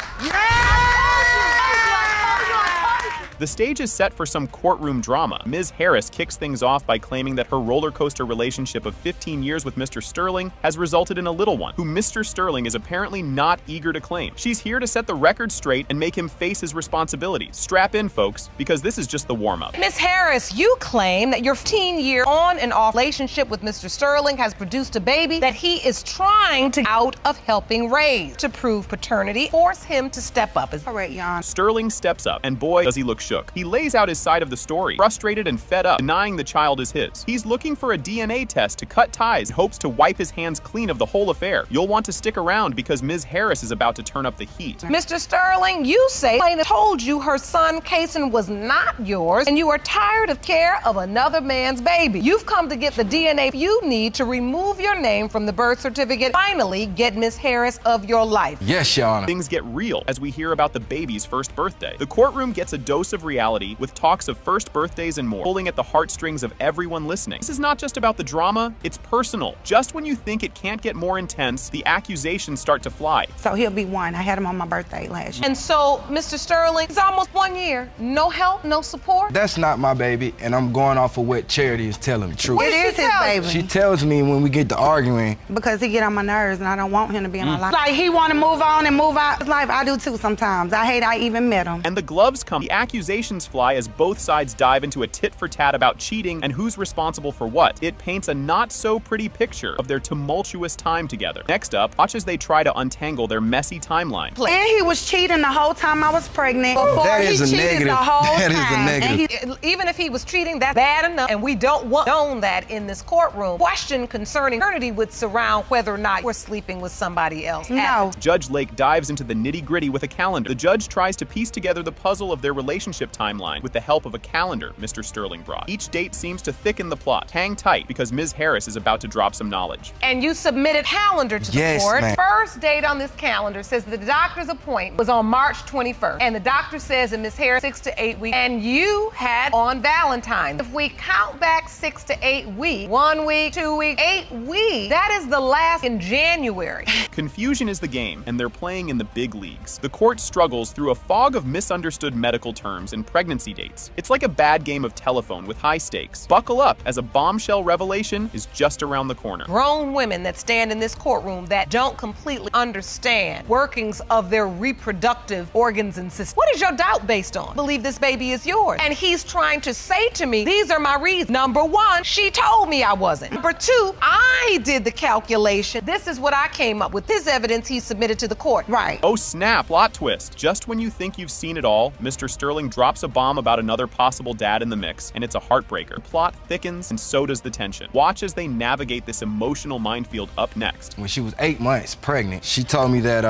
The stage is set for some courtroom drama. Ms. Harris kicks things off by claiming that her roller coaster relationship of 15 years with Mr. Sterling has resulted in a little one, who Mr. Sterling is apparently not eager to claim. She's here to set the record straight and make him face his responsibilities. Strap in, folks, because this is just the warm-up. Ms. Harris, you claim that your 15-year on and off relationship with Mr. Sterling has produced a baby that he is trying to get out of helping raise. To prove paternity, force him to step up. All right, Jan. Sterling steps up, and boy, does he look shook. He lays out his side of the story, frustrated and fed up, denying the child is his. He's looking for a DNA test to cut ties and hopes to wipe his hands clean of the whole affair. You'll want to stick around because Ms. Harris is about to turn up the heat. Mr. Sterling, you say Plaintiff told you her son, Kason, was not yours, and you are tired of care of another man's baby. You've come to get the DNA you need to remove your name from the birth certificate. Finally, get Ms. Harris of your life. Yes, Your Honor. Things get real as we hear about the baby's first birthday. The courtroom gets a dose of reality with talks of first birthdays and more, pulling at the heartstrings of everyone listening. This is not just about the drama, it's personal. Just when you think it can't get more intense, the accusations start to fly. So he'll be one. I had him on my birthday last year. And so, Mr. Sterling, it's almost 1 year. No help, no support? That's not my baby, and I'm going off of what Charity is telling me. True. It is his baby. She tells me when we get to arguing. Because he get on my nerves and I don't want him to be in my life. Like he want to move on and move out his life. I do too sometimes. I hate I even met him. And the gloves come. The accusations fly as both sides dive into a tit-for-tat about cheating and who's responsible for what. It paints a not-so-pretty picture of their tumultuous time together. Next up, watch as they try to untangle their messy timeline. And he was cheating the whole time I was pregnant. Before That is he a cheated negative. the whole That is a time. negative. And Even if he was cheating, that's bad enough, and we don't want known that in this courtroom. Question concerning paternity would surround whether or not we're sleeping with somebody else. No. Judge Lake dives into the nitty-gritty with a calendar. The judge tries to piece together the puzzle of their relationship timeline with the help of a calendar Mr. Sterling brought. Each date seems to thicken the plot. Hang tight because Ms. Harris is about to drop some knowledge. And you submitted a calendar to the court. ma'am. First date on this calendar says the doctor's appointment was on March 21st. And the doctor says in Ms. Harris 6 to 8 weeks. And you had on Valentine's. If we count back 6 to 8 weeks, 1 week, 2 weeks, 8 weeks, that is the last in January. Confusion is the game, and they're playing in the big leagues. The court struggles through a fog of misunderstood medical terms. terms and pregnancy dates. It's like a bad game of telephone with high stakes. Buckle up, as a bombshell revelation is just around the corner. Grown women that stand in this courtroom that don't completely understand workings of their reproductive organs and systems. What is your doubt based on? Believe this baby is yours. And he's trying to say to me, these are my reasons. Number one, she told me I wasn't. Number two, I did the calculation. This is what I came up with. This evidence he submitted to the court. Right. Oh snap, plot twist. Just when you think you've seen it all, Mr. Sterling drops a bomb about another possible dad in the mix, and it's a heartbreaker. The plot thickens, and so does the tension. Watch as they navigate this emotional minefield up next. When she was 8 months pregnant, she told me that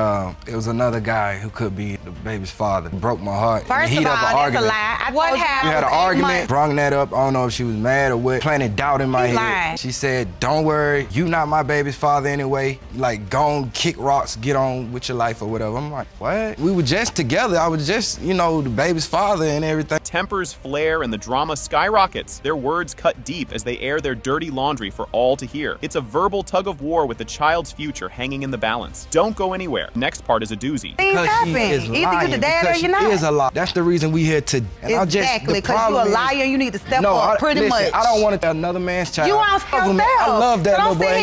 it was another guy who could be the baby's father. It broke my heart. First of all, that's a lie. What happened? We had an argument, brung that up. I don't know if she was mad or what. Planted doubt in my head. Lied. She said, don't worry, you not my baby's father anyway. Like, go on, kick rocks, get on with your life or whatever. I'm like, what? We were just together. I was just, you know, the baby's father and everything. Tempers flare and the drama skyrockets. Their words cut deep as they air their dirty laundry for all to hear. It's a verbal tug of war with the child's future hanging in the balance. Don't go anywhere. Next part is a doozy. Things happen. Either you're the dad or you're not. She is a lie. That's the reason we here today. Exactly, because you're a liar. You need to step up pretty much. I don't want to another man's child. You want yourself. I love that little boy.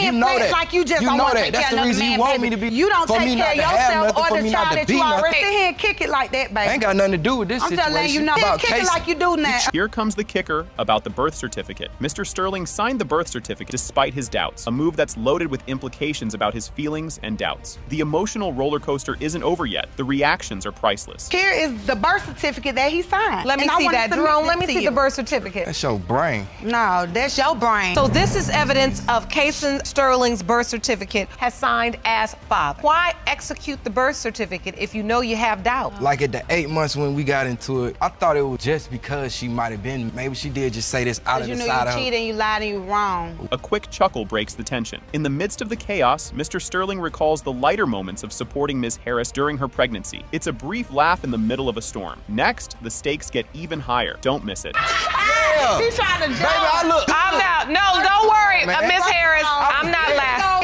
You know that. Like you just don't want to take That's care the of reason you want me to be. You don't take care of yourself or the child that you already. Sit here and kick it like that, baby. Ain't got nothing to do with this situation. I'm just letting you know. Kick it like you do now. Here comes the kicker about the birth certificate. Mr. Sterling signed the birth certificate despite his doubts, a move that's loaded with implications about his feelings and doubts. The emotional roller coaster isn't over yet. The reactions are priceless. Here is the birth certificate that he signed. Let me see that, Jerome. Let me see the birth certificate. That's your brain. No, that's your brain. So this is evidence of Kason Sterling's birth certificate has signed as father. Why execute the birth certificate if you know you have doubt? Like at the 8 months when we got into it, I thought it was just because she might have been, maybe she did just say this out of the side of her. You know you cheated, you lied, and you wrong. A quick chuckle breaks the tension. In the midst of the chaos, Mr. Sterling recalls the lighter moments of supporting Ms. Harris during her pregnancy. It's a brief laugh in the middle of a storm. Next, the stakes get even higher. Don't miss it. Yeah. He's trying to jump. I'm out. No, don't worry, Miss Harris. I'm not laughing.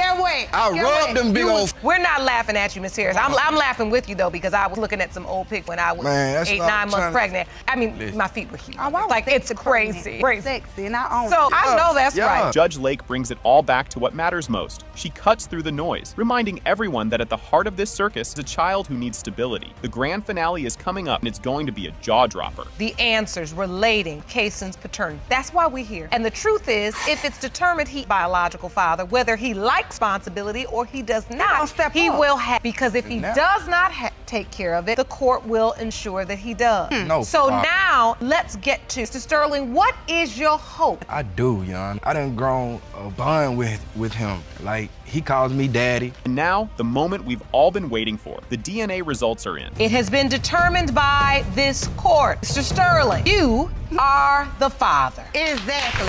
I rubbed them big old. We're not laughing at you, Miss Harris. I'm laughing with you though because I was looking at some old pic when I was 8, 9 months pregnant. I mean, my feet were huge. Like it's crazy. Sexy, and I own. So I know that's right. Judge Lake brings it all back to what matters most. She cuts through the noise, reminding everyone that at the heart of this circus is a child who needs stability. The grand finale is coming up, and it's going to be a jaw-dropper. The answers relating Kason's paternity. That's why we're here. And the truth is, if it's determined he's biological father, whether he likes responsibility or he does not, he will have. Because if he does not take care of it, the court will ensure that he does. So now, let's get to Mr. Sterling. What is your hope? I do, Jan. I done grown a bond with him. Like, he calls me daddy. And now, the moment we've all been waiting for. The DNA results are in. It has been determined by this court. Mr. Sterling, you are the father. Exactly.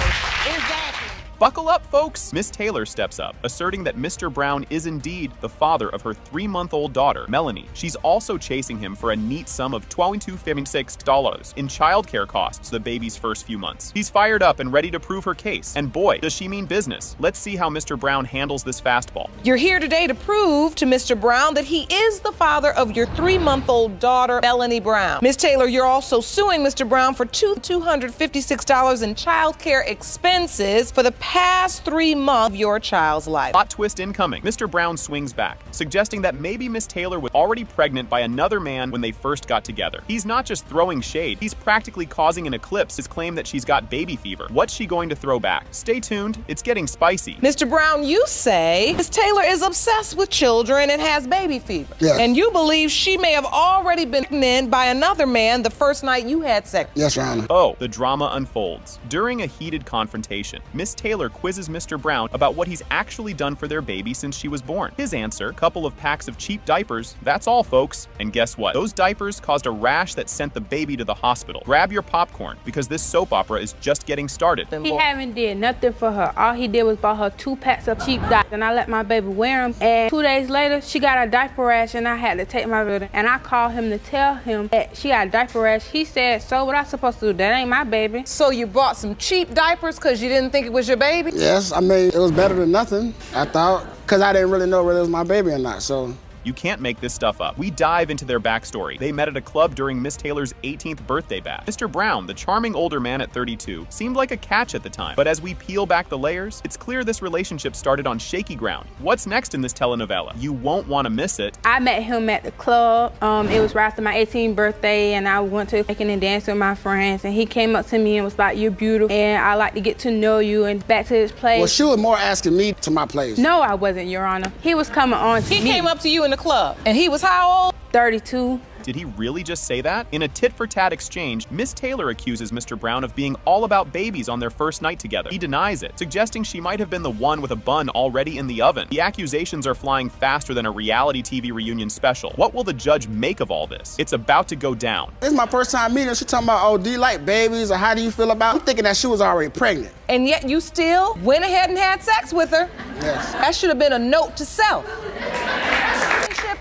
Buckle up, folks! Miss Taylor steps up, asserting that Mr. Brown is indeed the father of her 3-month-old daughter, Melanie. She's also chasing him for a neat sum of $22.56 in childcare costs the baby's first few months. He's fired up and ready to prove her case. And boy, does she mean business. Let's see how Mr. Brown handles this fastball. You're here today to prove to Mr. Brown that he is the father of your 3-month-old daughter, Melanie Brown. Miss Taylor, you're also suing Mr. Brown for $256 in childcare expenses for the past 3 months of your child's life. Plot twist incoming. Mr. Brown swings back, suggesting that maybe Miss Taylor was already pregnant by another man when they first got together. He's not just throwing shade, he's practically causing an eclipse his claim that she's got baby fever. What's she going to throw back? Stay tuned, it's getting spicy. Mr. Brown, you say Miss Taylor is obsessed with children and has baby fever. Yes. And you believe she may have already been pregnant by another man the first night you had sex. Yes, Your Honor. Oh, the drama unfolds. During a heated confrontation, Miss Taylor quizzes Mr. Brown about what he's actually done for their baby since she was born. His answer, couple of packs of cheap diapers. That's all, folks. And guess what? Those diapers caused a rash that sent the baby to the hospital. Grab your popcorn, because this soap opera is just getting started. He haven't did nothing for her. All he did was bought her 2 packs of cheap diapers, and I let my baby wear them. And 2 days later, she got a diaper rash, and I had to take my baby. And I called him to tell him that she got a diaper rash. He said, "So what I supposed to do? That ain't my baby." So you bought some cheap diapers because you didn't think it was your baby? Yes, I mean, it was better than nothing, I thought, because I didn't really know whether it was my baby or not, so. You can't make this stuff up. We dive into their backstory. They met at a club during Miss Taylor's 18th birthday bash. Mr. Brown, the charming older man at 32, seemed like a catch at the time. But as we peel back the layers, it's clear this relationship started on shaky ground. What's next in this telenovela? You won't want to miss it. I met him at the club. It was right after my 18th birthday, and I went to making and dance with my friends, and he came up to me and was like, "You're beautiful, and I like to get to know you," and back to his place. Well, she was more asking me to my place. No, I wasn't, Your Honor. He was coming on to me. He came up to you in the club, and he was how old? 32. Did he really just say that? In a tit-for-tat exchange, Miss Taylor accuses Mr. Brown of being all about babies on their first night together. He denies it, suggesting she might have been the one with a bun already in the oven. The accusations are flying faster than a reality TV reunion special. What will the judge make of all this? It's about to go down. This is my first time meeting her. She talking about, oh, do you like babies, or how do you feel about it? I'm thinking that she was already pregnant. And yet you still went ahead and had sex with her. Yes. That should have been a note to self.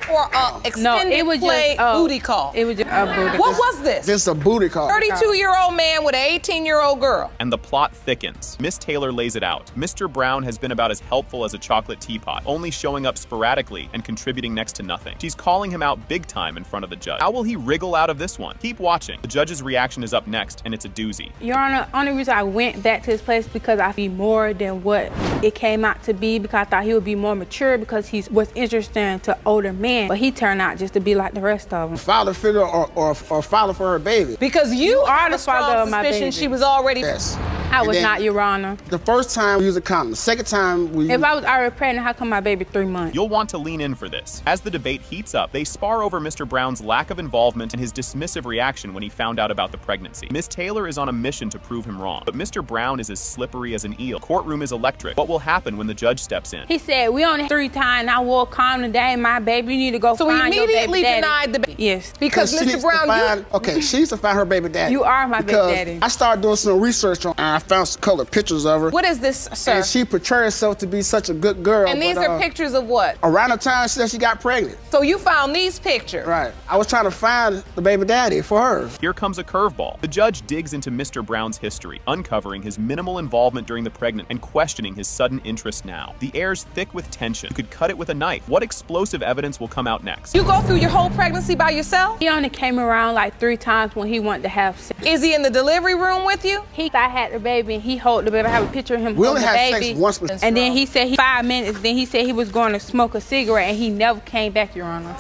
Or extended play booty call. It was just a booty call. What was this? This is a booty call. 32-year-old man with an 18-year-old girl. And the plot thickens. Miss Taylor lays it out. Mr. Brown has been about as helpful as a chocolate teapot, only showing up sporadically and contributing next to nothing. She's calling him out big time in front of the judge. How will he wriggle out of this one? Keep watching. The judge's reaction is up next, and it's a doozy. Your Honor, only reason I went back to his place because I feel more than what it came out to be, because I thought he would be more mature because he was interesting to older men, but he turned out just to be like the rest of them. Father figure or father for her baby. Because you are the father of my baby. She was already. Yes. I was not, Your Honor. The first time we used a condom. The second time we If I was already pregnant, how come my baby 3 months? You'll want to lean in for this. As the debate heats up, they spar over Mr. Brown's lack of involvement and his dismissive reaction when he found out about the pregnancy. Miss Taylor is on a mission to prove him wrong, but Mr. Brown is as slippery as an eel. Courtroom is electric. What will happen when the judge steps in? He said, we only 3 times. I wore a condom today, my baby. You need to go find your baby daddy. So he immediately denied the baby? Yes. Because Mr. Brown, okay, she needs to find her baby daddy. You are my baby daddy. I started doing some research on, and I found some colored pictures of her. What is this, sir? And she portrayed herself to be such a good girl. And these are pictures of what? Around the time she got pregnant. So you found these pictures? Right. I was trying to find the baby daddy for her. Here comes a curveball. The judge digs into Mr. Brown's history, uncovering his minimal involvement during the pregnancy and questioning his sudden interest now. The air's thick with tension. You could cut it with a knife. What explosive evidence will come out next? You go through your whole pregnancy by yourself? He only came around like 3 times when he wanted to have sex. Is he in the delivery room with you? I had the baby and he held the baby. I have a picture of him holding the baby. We only had sex once. And then he said 5 minutes. Then he said he was going to smoke a cigarette and he never came back, Your Honor.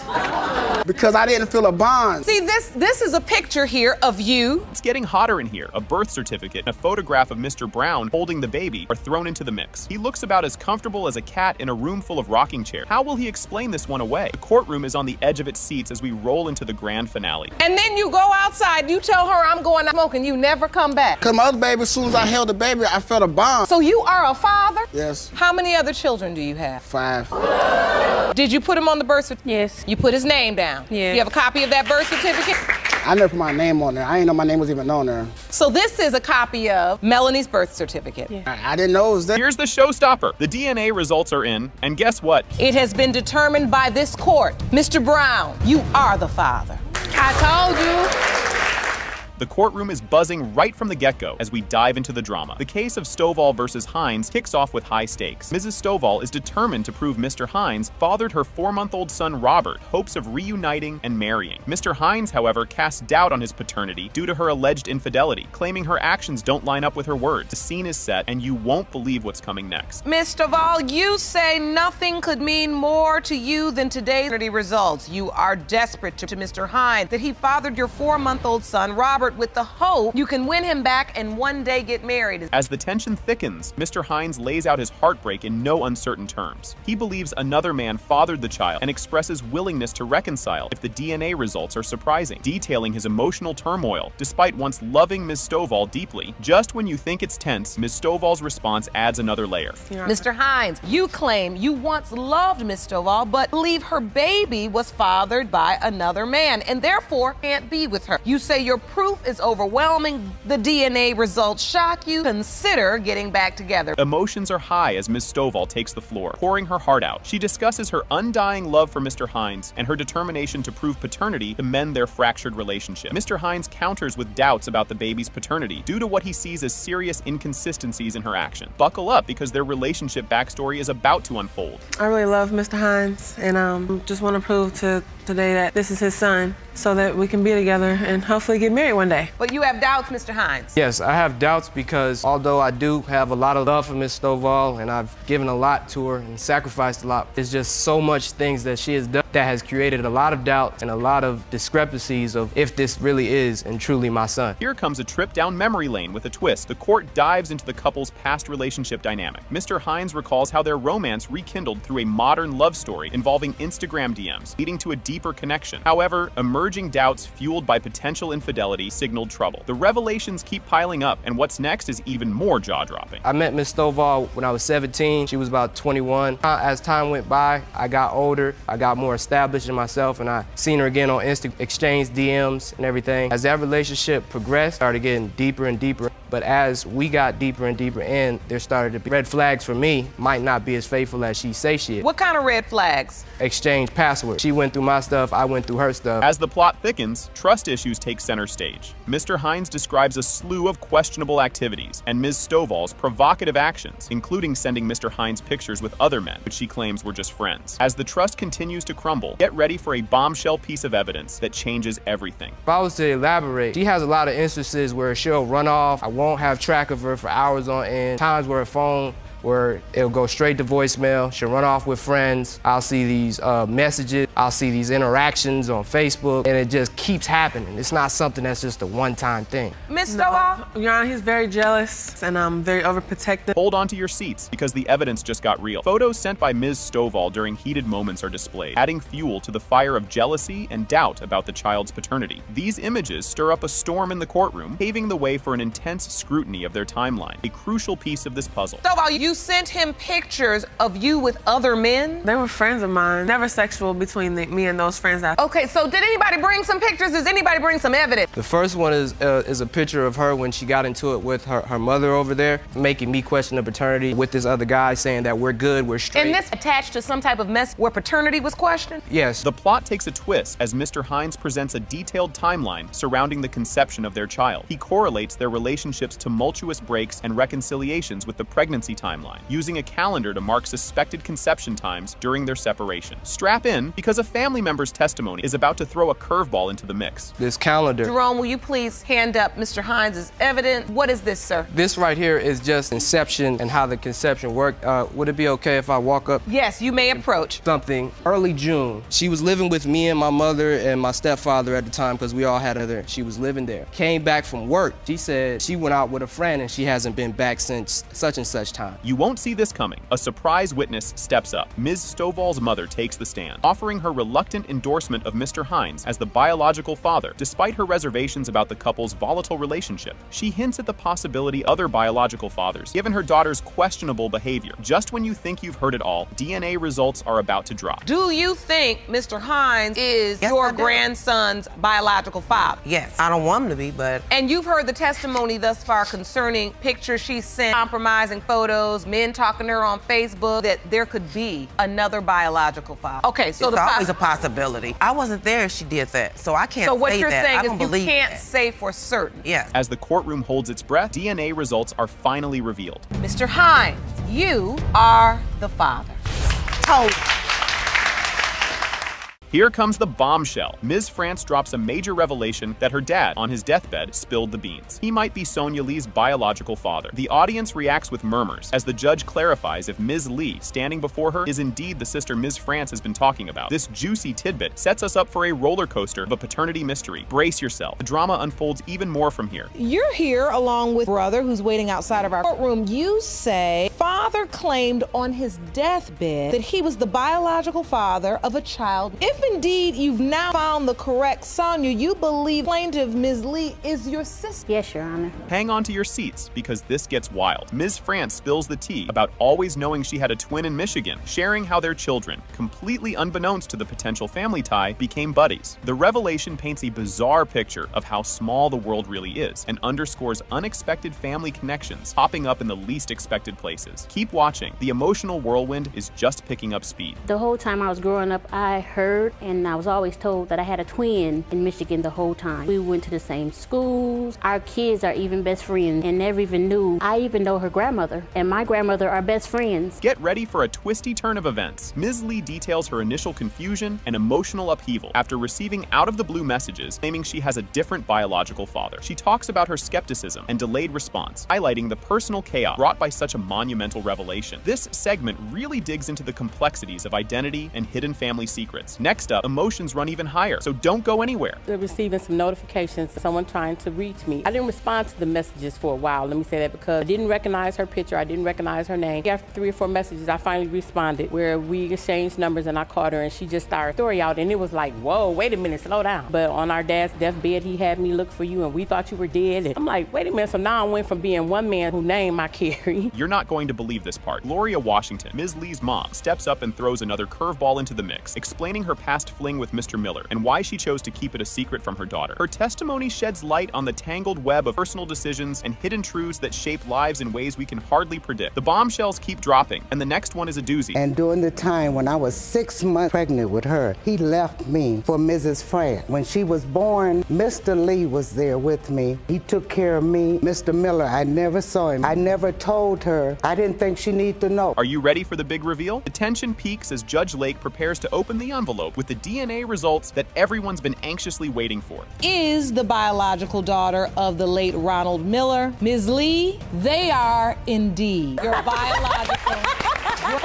Because I didn't feel a bond. See, this is a picture here of you. It's getting hotter in here. A birth certificate and a photograph of Mr. Brown holding the baby are thrown into the mix. He looks about as comfortable as a cat in a room full of rocking chairs. How will he explain this one away? The courtroom is on the edge of its seats as we roll into the grand finale. And then you go outside, you tell her I'm going to smoke, and you never come back. Because my other baby, as soon as I held the baby, I felt a bond. So you are a father? Yes. How many other children do you have? 5. Did you put him on the birth certificate? Yes. You put his name down? Yes. You have a copy of that birth certificate? I never put my name on there. I didn't know my name was even on there. So this is a copy of Melanie's birth certificate. Yeah. I didn't know it was there. Here's the showstopper. The DNA results are in, and guess what? It has been determined by this court. Mr. Brown, you are the father. I told you. The courtroom is buzzing right from the get-go as we dive into the drama. The case of Stovall versus Hines kicks off with high stakes. Mrs. Stovall is determined to prove Mr. Hines fathered her 4-month-old son Robert, hopes of reuniting and marrying. Mr. Hines, however, casts doubt on his paternity due to her alleged infidelity, claiming her actions don't line up with her words. The scene is set, and you won't believe what's coming next. Ms. Stovall, you say nothing could mean more to you than today's results. You are desperate to Mr. Hines that he fathered your 4-month-old son Robert with the hope you can win him back and one day get married. As the tension thickens, Mr. Hines lays out his heartbreak in no uncertain terms. He believes another man fathered the child and expresses willingness to reconcile if the DNA results are surprising, detailing his emotional turmoil. Despite once loving Ms. Stovall deeply, just when you think it's tense, Ms. Stovall's response adds another layer. Mr. Hines, you claim you once loved Ms. Stovall, but believe her baby was fathered by another man and therefore can't be with her. You say your proof proof is overwhelming, the DNA results shock you, consider getting back together. Emotions are high as Ms. Stovall takes the floor, pouring her heart out. She discusses her undying love for Mr. Hines and her determination to prove paternity to mend their fractured relationship. Mr. Hines counters with doubts about the baby's paternity due to what he sees as serious inconsistencies in her action. Buckle up because their relationship backstory is about to unfold. I really love Mr. Hines and just want to prove today that this is his son so that we can be together and hopefully get married one day. But you have doubts, Mr. Hines. Yes, I have doubts because although I do have a lot of love for Miss Stovall and I've given a lot to her and sacrificed a lot, there's just so much things that she has done that has created a lot of doubt and a lot of discrepancies of if this really is and truly my son. Here comes a trip down memory lane with a twist. The court dives into the couple's past relationship dynamic. Mr. Hines recalls how their romance rekindled through a modern love story involving Instagram DMs, leading to a deeper connection. However, emerging doubts fueled by potential infidelity signaled trouble. The revelations keep piling up, and what's next is even more jaw-dropping. I met Miss Stovall when I was 17. She was about 21. As time went by, I got older. I got more established in myself, and I seen her again on Insta, exchanged DMs and everything. As that relationship progressed, started getting deeper and deeper. But as we got deeper and deeper in, there started to be red flags for me. Might not be as faithful as she say she is. What kind of red flags? Exchange passwords. She went through my stuff, I went through her stuff. As the plot thickens, trust issues take center stage. Mr. Hines describes a slew of questionable activities and Ms. Stovall's provocative actions, including sending Mr. Hines pictures with other men, which she claims were just friends. As the trust continues to crumble, get ready for a bombshell piece of evidence that changes everything. If I was to elaborate, she has a lot of instances where she'll run off. I won't have track of her for hours on end. Times where her phone where it'll go straight to voicemail. She'll run off with friends. I'll see these messages. I'll see these interactions on Facebook, and it just keeps happening. It's not something that's just a one-time thing. Ms. Stovall? Your Honor, he's very jealous and very overprotective. Hold on to your seats because the evidence just got real. Photos sent by Ms. Stovall during heated moments are displayed, adding fuel to the fire of jealousy and doubt about the child's paternity. These images stir up a storm in the courtroom, paving the way for an intense scrutiny of their timeline, a crucial piece of this puzzle. Stovall, you sent him pictures of you with other men? They were friends of mine. Never sexual between me and those friends. Okay, so did anybody bring some pictures? Does anybody bring some evidence? The first one is a picture of her when she got into it with her mother over there, making me question the paternity with this other guy, saying that we're good, we're straight. And this attached to some type of mess where paternity was questioned? Yes. The plot takes a twist as Mr. Hines presents a detailed timeline surrounding the conception of their child. He correlates their relationship's tumultuous breaks and reconciliations with the pregnancy timeline, using a calendar to mark suspected conception times during their separation. Strap in, because a family member's testimony is about to throw a curveball into the mix. This calendar. Jerome, will you please hand up Mr. Hines' evidence? What is this, sir? This right here is just inception and how the conception worked. Would it be okay if I walk up? Yes, you may approach. Something. Early June. She was living with me and my mother and my stepfather at the time because we all had her. She was living there. Came back from work. She said she went out with a friend and she hasn't been back since such and such time. You won't see this coming. A surprise witness steps up. Ms. Stovall's mother takes the stand, offering her reluctant endorsement of Mr. Hines as the biological father, despite her reservations about the couple's volatile relationship. She hints at the possibility of other biological fathers, given her daughter's questionable behavior. Just when you think you've heard it all, DNA results are about to drop. Do you think Mr. Hines is your grandson's biological father? Yes. I don't want him to be, but... And you've heard the testimony thus far concerning pictures she sent, compromising photos, men talking to her on Facebook, that there could be another biological father. Okay, so it's always a possibility. I wasn't there if she did that, so I can't say that. So what you're saying is you can't that. say for certain. Yes. As the courtroom holds its breath, DNA results are finally revealed. Mr. Hines, you are the father. Told. Here comes the bombshell. Ms. France drops a major revelation that her dad, on his deathbed, spilled the beans. He might be Sonia Lee's biological father. The audience reacts with murmurs as the judge clarifies if Ms. Lee, standing before her, is indeed the sister Ms. France has been talking about. This juicy tidbit sets us up for a roller coaster of a paternity mystery. Brace yourself. The drama unfolds even more from here. You're here along with brother who's waiting outside of our courtroom. You say father claimed on his deathbed that he was the biological father of a child. If If indeed you've now found the correct Sonia, you believe plaintiff Ms. Lee is your sister? Yes, Your Honor. Hang on to your seats, because this gets wild. Ms. France spills the tea about always knowing she had a twin in Michigan, sharing how their children, completely unbeknownst to the potential family tie, became buddies. The revelation paints a bizarre picture of how small the world really is and underscores unexpected family connections popping up in the least expected places. Keep watching. The emotional whirlwind is just picking up speed. The whole time I was growing up, I heard and I was always told that I had a twin in Michigan the whole time. We went to the same schools. Our kids are even best friends and never even knew. I even know her grandmother and my grandmother are best friends. Get ready for a twisty turn of events. Ms. Lee details her initial confusion and emotional upheaval after receiving out-of-the-blue messages claiming she has a different biological father. She talks about her skepticism and delayed response, highlighting the personal chaos brought by such a monumental revelation. This segment really digs into the complexities of identity and hidden family secrets. Next up, emotions run even higher, so don't go anywhere. They're receiving some notifications, someone trying to reach me. I didn't respond to the messages for a while, let me say that, because I didn't recognize her picture, I didn't recognize her name. After 3 or 4 messages, I finally responded, where we exchanged numbers and I called her and she just started a story out, and it was like, whoa, wait a minute, slow down. But on our dad's deathbed, he had me look for you and we thought you were dead. And I'm like, wait a minute, so now I went from being one man whose name I carry. You're not going to believe this part. Gloria Washington, Ms. Lee's mom, steps up and throws another curveball into the mix, explaining her past fling with Mr. Miller and why she chose to keep it a secret from her daughter. Her testimony sheds light on the tangled web of personal decisions and hidden truths that shape lives in ways we can hardly predict. The bombshells keep dropping, and the next one is a doozy. And during the time when I was 6 months pregnant with her, he left me for Mrs. France. When she was born, Mr. Lee was there with me. He took care of me. Mr. Miller, I never saw him. I never told her. I didn't think she needed to know. Are you ready for the big reveal? The tension peaks as Judge Lake prepares to open the envelope with the DNA results that everyone's been anxiously waiting for. Is the biological daughter of the late Ronald Miller, Ms. Lee? They are indeed your biological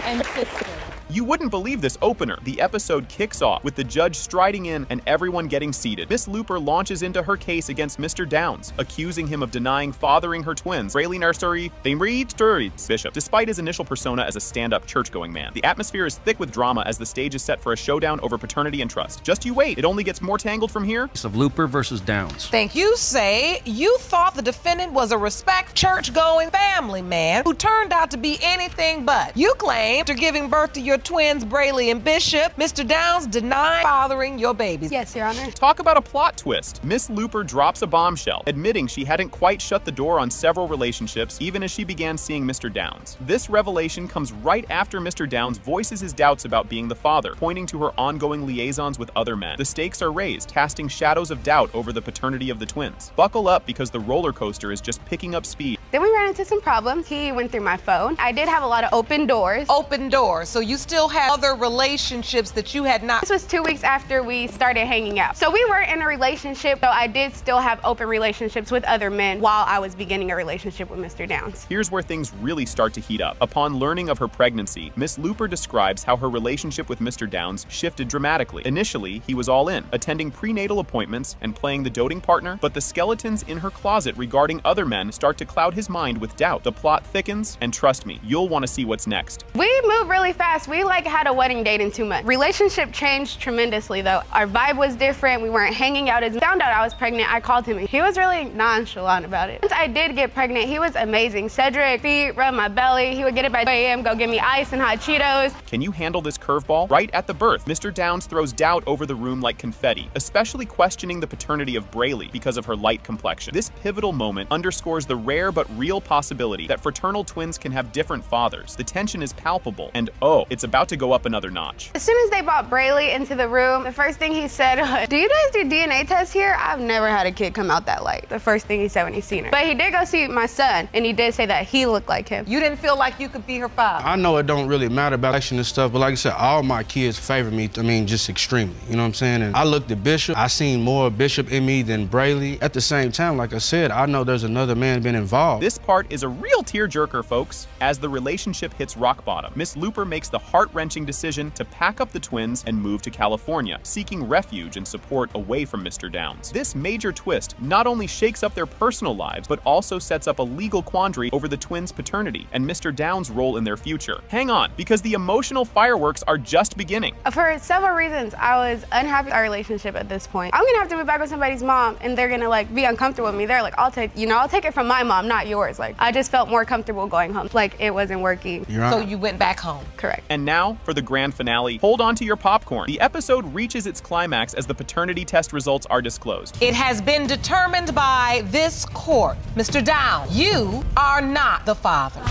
and sister. You wouldn't believe this opener. The episode kicks off with the judge striding in and everyone getting seated. Miss Looper launches into her case against Mr. Downs, accusing him of denying fathering her twins, Braley Nursery, Bishop. Despite his initial persona as a stand-up church-going man, the atmosphere is thick with drama as the stage is set for a showdown over paternity and trust. Just you wait, it only gets more tangled from here. Of Looper versus Downs. Thank you, Say. You thought the defendant was a respect church-going family man who turned out to be anything but. You claimed after giving birth to your twins, Braley and Bishop, Mr. Downs denied fathering your babies. Yes, Your Honor. Talk about a plot twist. Miss Looper drops a bombshell, admitting she hadn't quite shut the door on several relationships, even as she began seeing Mr. Downs. This revelation comes right after Mr. Downs voices his doubts about being the father, pointing to her ongoing liaisons with other men. The stakes are raised, casting shadows of doubt over the paternity of the twins. Buckle up, because the roller coaster is just picking up speed. Then we ran into some problems. He went through my phone. I did have a lot of open doors. Open doors. So you still had other relationships that you had not. This was 2 weeks after we started hanging out. So we were in a relationship, so I did still have open relationships with other men while I was beginning a relationship with Mr. Downs. Here's where things really start to heat up. Upon learning of her pregnancy, Miss Looper describes how her relationship with Mr. Downs shifted dramatically. Initially, he was all in, attending prenatal appointments and playing the doting partner, but the skeletons in her closet regarding other men start to cloud his mind with doubt. The plot thickens, and trust me, you'll want to see what's next. We moved really fast. We had a wedding date in 2 months. Relationship changed tremendously though. Our vibe was different. We weren't hanging out as found out I was pregnant. I called him and he was really nonchalant about it. Once I did get pregnant, he was amazing. Cedric, feet, rub my belly. He would get it by 2 a.m., go get me ice and hot Cheetos. Can you handle this curveball? Right at the birth, Mr. Downs throws doubt over the room like confetti, especially questioning the paternity of Braley because of her light complexion. This pivotal moment underscores the rare but real possibility that fraternal twins can have different fathers. The tension is palpable, and oh, it's about to go up another notch. As soon as they brought Braley into the room, the first thing he said was, "Do you guys do DNA tests here? I've never had a kid come out that light." The first thing he said when he seen her. But he did go see my son, and he did say that he looked like him. You didn't feel like you could be her father? I know it don't really matter about election and stuff, but like I said, all my kids favor me, just extremely, you know what I'm saying? And I looked at Bishop, I seen more Bishop in me than Braley. At the same time, like I said, I know there's another man been involved. This part is a real tearjerker, folks. As the relationship hits rock bottom, Miss Looper makes the heart-wrenching decision to pack up the twins and move to California, seeking refuge and support away from Mr. Downs. This major twist not only shakes up their personal lives, but also sets up a legal quandary over the twins' paternity and Mr. Downs' role in their future. Hang on, because the emotional fireworks are just beginning. For several reasons, I was unhappy with our relationship at this point. I'm gonna have to move back with somebody's mom, and they're gonna like be uncomfortable with me. They're like, I'll take it from my mom, not yours. Like, I just felt more comfortable going home. Like, it wasn't working. So you went back home. Correct. And now, for the grand finale, hold on to your popcorn. The episode reaches its climax as the paternity test results are disclosed. It has been determined by this court. Mr. Downs, you are not the father.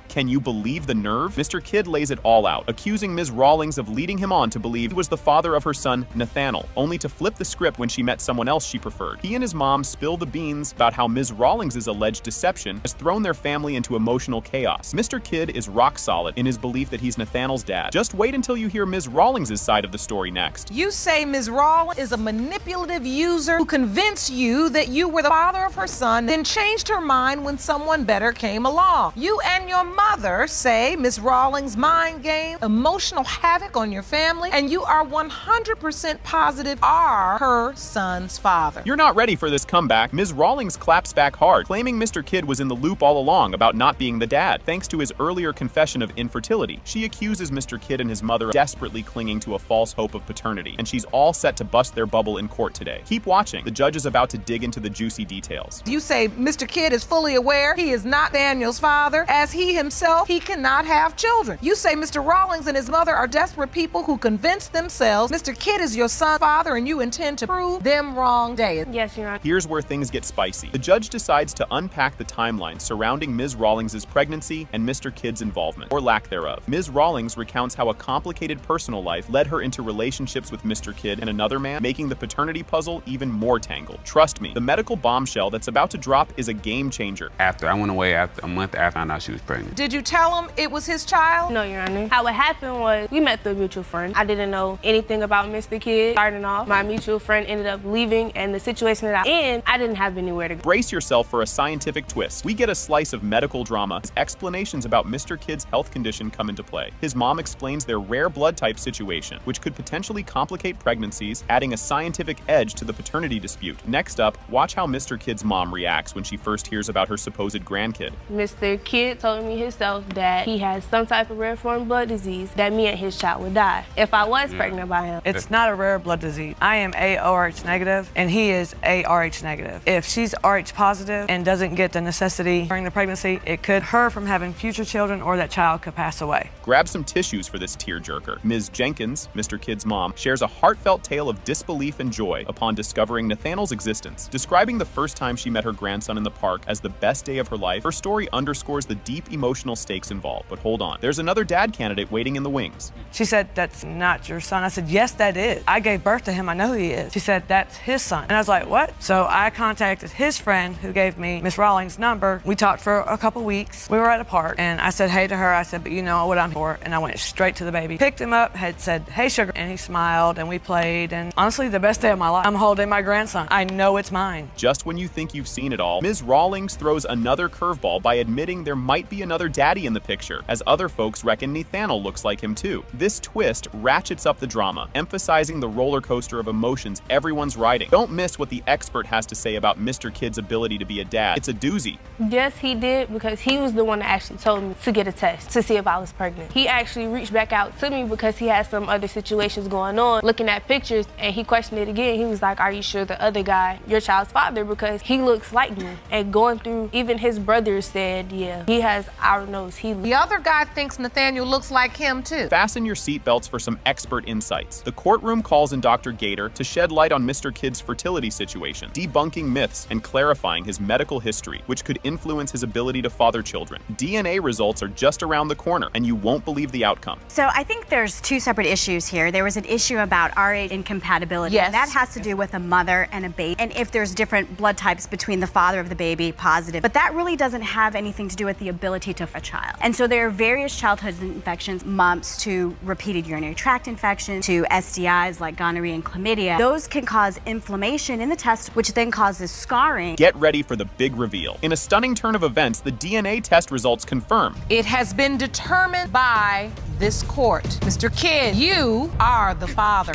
Can you believe the nerve? Mr. Kidd lays it all out, accusing Ms. Rawlings of leading him on to believe he was the father of her son, Nathaniel, only to flip the script when she met someone else she preferred. He and his mom spill the beans about how Ms. Rawlings' alleged deception has thrown their family into emotional chaos. Mr. Kidd is rock solid in his belief that he's Nathaniel's dad. Just wait until you hear Ms. Rawlings' side of the story next. You say Ms. Rawlings is a manipulative user who convinced you that you were the father of her son, then changed her mind when someone better came along. You and your mother say Ms. Rawlings mind game, emotional havoc on your family, and you are 100% positive are her son's father. You're not ready for this comeback. Ms. Rawlings claps back hard, claiming Mr. Kidd was in the loop all along about not being the dad, thanks to his earlier confession of infertility. She accuses Mr. Kidd and his mother of desperately clinging to a false hope of paternity, and she's all set to bust their bubble in court today. Keep watching. The judge is about to dig into the juicy details. You say Mr. Kidd is fully aware he is not Daniel's father, as he himself, he cannot have children. You say Mr. Rawlings and his mother are desperate people who convinced themselves Mr. Kidd is your son's father and you intend to prove them wrong days. Yes, Your Honor. Here's where things get spicy. The judge decides to unpack the timeline surrounding Ms. Rawlings' pregnancy and Mr. Kidd's involvement, or lack thereof. Ms. Rawlings recounts how a complicated personal life led her into relationships with Mr. Kidd and another man, making the paternity puzzle even more tangled. Trust me, the medical bombshell that's about to drop is a game changer. I went away a month after I found out she was pregnant. Did you tell him it was his child? No, Your Honor. How it happened was we met through a mutual friend. I didn't know anything about Mr. Kidd. Starting off, my mutual friend ended up leaving, and the situation that I'm in, I didn't have anywhere to go. Brace yourself for a scientific twist. We get a slice of medical drama as explanations about Mr. Kidd's health condition come into play. His mom explains their rare blood type situation, which could potentially complicate pregnancies, adding a scientific edge to the paternity dispute. Next up, watch how Mr. Kidd's mom reacts when she first hears about her supposed grandkid. Mr. Kidd told me himself that he has some type of rare form blood disease that me and his child would die if I was pregnant by him. It's not a rare blood disease. I am ARH negative and he is ARH negative. If she's RH positive and doesn't get the necessity during the pregnancy, it could hurt her from having future children or that child could pass away. Grab some tissues for this tearjerker. Ms. Jenkins, Mr. Kidd's mom, shares a heartfelt tale of disbelief and joy upon discovering Nathaniel's existence. Describing the first time she met her grandson in the park as the best day of her life, her story underscores the deep emotional stakes involved. But hold on, there's another dad candidate waiting in the wings. She said, "That's not your son." I said, "Yes, that is. I gave birth to him. I know who he is." She said, "That's his son." And I was like, "What?" So I contacted his friend who gave me Miss Rawlings' number. We talked for a couple weeks. We were at a park and I said hey to her. I said, "But you know what I'm for." And I went straight to the baby. Picked him up, had said, "Hey, sugar." And he smiled and we played. And honestly, the best day of my life. I'm holding my grandson. I know it's mine. Just when you think you've seen it all, Ms. Rawlings throws another curveball by admitting there might be another daddy in the picture, as other folks reckon Nathaniel looks like him too. This twist ratchets up the drama, emphasizing the roller coaster of emotions everyone's riding. Don't miss what the expert has to say about Mr. Kidd's ability to be a dad. It's a doozy. Yes, he did, because he was the one that actually told me to get a test to see if I was pregnant. He actually reached back out to me because he had some other situations going on, looking at pictures, and he questioned it again. He was like, "Are you sure the other guy, your child's father, because he looks like me?" And going through, even his brothers said, "Yeah, he has our nose." The other guy thinks Nathaniel looks like him too. Fasten your seatbelts for some expert insights. The courtroom calls in Dr. Gator to shed light on Mr. Kidd's fertility situation, debunking myths and clarifying his medical history, which could influence his ability to father children. DNA results are just around the corner, and you won't believe the outcome. So I think there's two separate issues here. There was an issue about RH incompatibility. Yes. And that has to do with a mother and a baby, and if there's different blood types between the father of the baby positive. But that really doesn't have anything to do with the ability to a child. And so there are various childhood infections, mumps to repeated urinary tract infection to STIs like gonorrhea and chlamydia. Those can cause inflammation in the test, which then causes scarring. Get ready for the big reveal. In a stunning turn of events, the DNA test results confirm It has been determined by this court. Mr. Kidd, you are the father.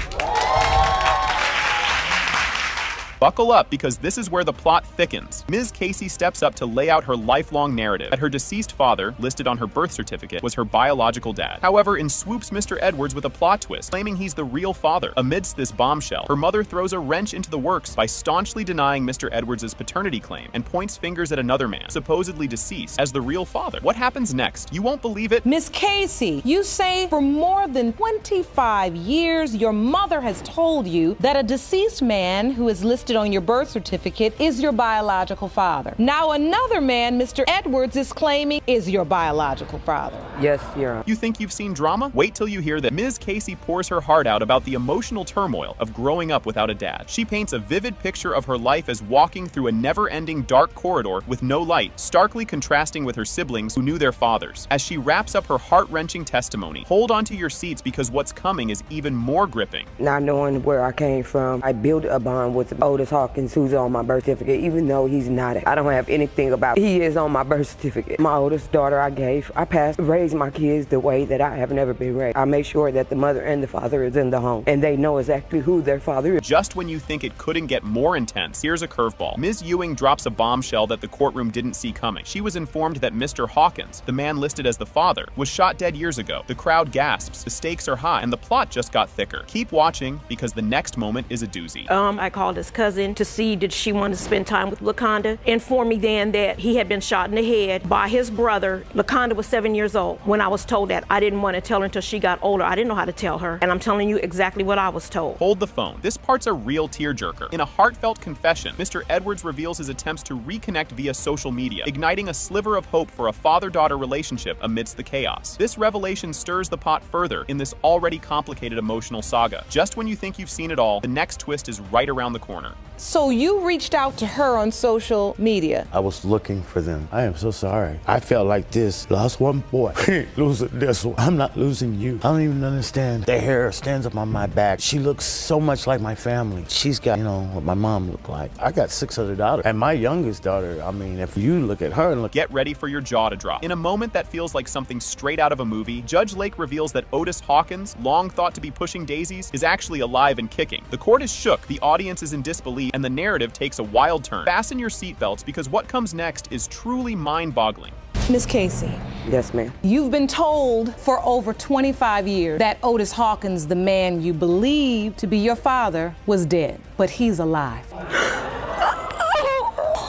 Buckle up, because this is where the plot thickens. Ms. Casey steps up to lay out her lifelong narrative that her deceased father, listed on her birth certificate, was her biological dad. However, in swoops Mr. Edwards with a plot twist, claiming he's the real father. Amidst this bombshell, her mother throws a wrench into the works by staunchly denying Mr. Edwards' paternity claim and points fingers at another man, supposedly deceased, as the real father. What happens next? You won't believe it. Miss Casey, you say for more than 25 years, your mother has told you that a deceased man who is listed on your birth certificate is your biological father. Now another man, Mr. Edwards, is claiming is your biological father. Yes, Your Honor. You think you've seen drama? Wait till you hear that Ms. Casey pours her heart out about the emotional turmoil of growing up without a dad. She paints a vivid picture of her life as walking through a never-ending dark corridor with no light, starkly contrasting with her siblings who knew their fathers. As she wraps up her heart-wrenching testimony, hold on to your seats, because what's coming is even more gripping. Not knowing where I came from, I built a bond with Otis Hawkins, who's on my birth certificate, even though he's not. I don't have anything about it. He is on my birth certificate. My oldest daughter I passed, raised my kids the way that I have never been raised. I make sure that the mother and the father is in the home, and they know exactly who their father is. Just when you think it couldn't get more intense, here's a curveball. Ms. Ewing drops a bombshell that the courtroom didn't see coming. She was informed that Mr. Hawkins, the man listed as the father, was shot dead years ago. The crowd gasps, the stakes are high, and the plot just got thicker. Keep watching, because the next moment is a doozy. I called his cousin to see did she want to spend time with LaConda. Informed me then that he had been shot in the head by his brother. LaConda was 7 years old. When I was told that, I didn't want to tell her until she got older. I didn't know how to tell her, and I'm telling you exactly what I was told. Hold the phone. This part's a real tearjerker. In a heartfelt confession, Mr. Edwards reveals his attempts to reconnect via social media, igniting a sliver of hope for a father-daughter relationship amidst the chaos. This revelation stirs the pot further in this already complicated emotional saga. Just when you think you've seen it all, the next twist is right around the corner. So you reached out to her on social media. I was looking for them. I am so sorry. I felt like this. Lost one boy. Losing this one. I'm not losing you. I don't even understand. The hair stands up on my back. She looks so much like my family. She's got, what my mom looked like. I got 6 other daughters. And my youngest daughter, if you look at her and look. Get ready for your jaw to drop. In a moment that feels like something straight out of a movie, Judge Lake reveals that Otis Hawkins, long thought to be pushing daisies, is actually alive and kicking. The court is shook, the audience is in disbelief, and the narrative takes a wild turn. Fasten your seatbelts, because what comes next is truly mind-boggling. Miss Casey. Yes, ma'am. You've been told for over 25 years that Otis Hawkins, the man you believed to be your father, was dead, but he's alive.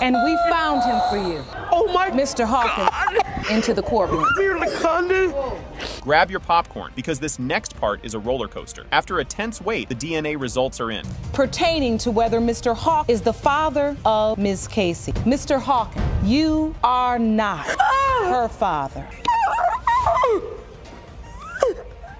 And we found him for you. Oh my Mr. Hawkins, God. Into the courtroom. Grab your popcorn, because this next part is a roller coaster. After a tense wait, the DNA results are in. Pertaining to whether Mr. Hawk is the father of Ms. Casey. Mr. Hawkins, you are not her father.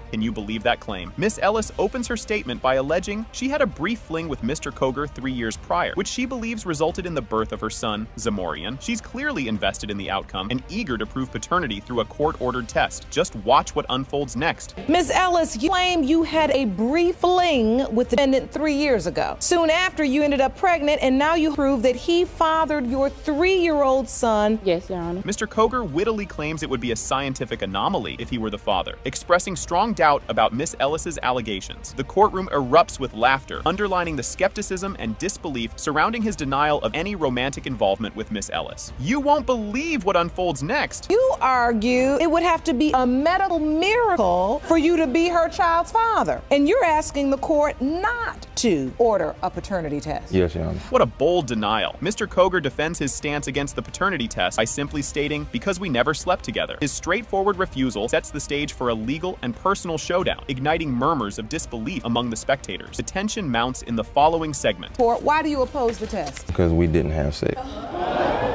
Can you believe that claim? Miss Ellis opens her statement by alleging she had a brief fling with Mr. Coger 3 years prior, which she believes resulted in the birth of her son, Zamorian. She's clearly invested in the outcome and eager to prove paternity through a court-ordered test. Just watch what unfolds next. Miss Ellis, you claim you had a brief fling with the defendant 3 years ago. Soon after, you ended up pregnant, and now you prove that he fathered your 3-year-old son. Yes, Your Honor. Mr. Coger wittily claims it would be a scientific anomaly if he were the father, expressing strong doubt about Miss Ellis's allegations. The courtroom erupts with laughter, underlining the skepticism and disbelief surrounding his denial of any romantic involvement with Miss Ellis. You won't believe what unfolds next. You argue it would have to be a medical miracle for you to be her child's father, and you're asking the court not to order a paternity test. Yes, Your Honor. What a bold denial. Mr. Coger defends his stance against the paternity test by simply stating, because we never slept together. His straightforward refusal sets the stage for a legal and personal personal showdown, igniting murmurs of disbelief among the spectators. The tension mounts in the following segment. Why do you oppose the test? Because we didn't have sex.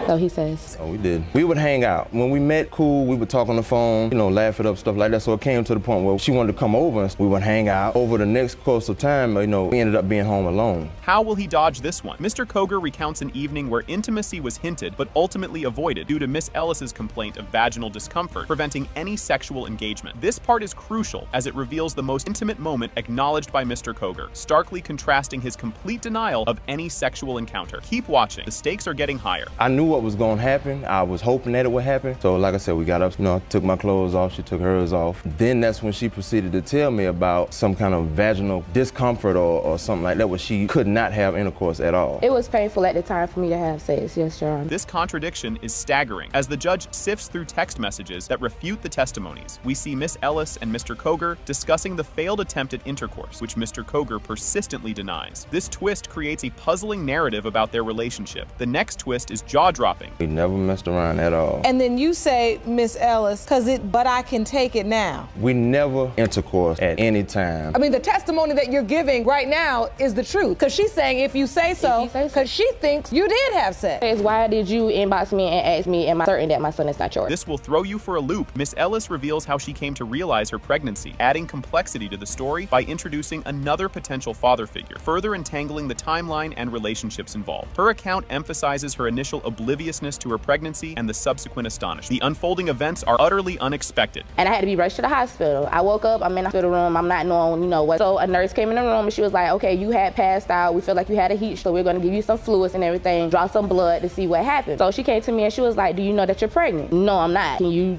So he says. Oh, we did. We would hang out. When we met, cool, we would talk on the phone, laugh it up, stuff like that. So it came to the point where she wanted to come over and we would hang out. Over the next course of time, we ended up being home alone. How will he dodge this one? Mr. Koger recounts an evening where intimacy was hinted but ultimately avoided due to Miss Ellis's complaint of vaginal discomfort, preventing any sexual engagement. This part is crucial as it reveals the most intimate moment acknowledged by Mr. Koger, starkly contrasting his complete denial of any sexual encounter. Keep watching. The stakes are getting higher. I knew what was going to happen. I was hoping that it would happen. So like I said, we got up, took my clothes off, she took hers off. Then that's when she proceeded to tell me about some kind of vaginal discomfort or something like that, where she could not have intercourse at all. It was painful at the time for me to have sex, yes, Your Honor. This contradiction is staggering. As the judge sifts through text messages that refute the testimonies, we see Miss Ellis and Mr. Koger discussing the failed attempt at intercourse, which Mr. Koger persistently denies. This twist creates a puzzling narrative about their relationship. The next twist is jaw-dropping. We never messed around at all. And then you say, Miss Ellis, but I can take it now. We never intercourse at any time. I mean, the testimony that you're giving right now is the truth. Because she's saying, if you say so, because she thinks you did have sex. Why did you inbox me and ask me, am I certain that my son is not yours? This will throw you for a loop. Miss Ellis reveals how she came to realize her pregnancy, adding complexity to the story by introducing another potential father figure, further entangling the timeline and relationships involved. Her account emphasizes her initial obliviousness to her pregnancy and the subsequent astonishment. The unfolding events are utterly unexpected. And I had to be rushed to the hospital. I woke up, I'm in the hospital room, I'm not knowing, what. So a nurse came in the room and she was like, okay, you had passed out, we feel like you had a heat, so we're gonna give you some fluids and everything, draw some blood to see what happened. So she came to me and she was like, do you know that you're pregnant? No, I'm not. Can you,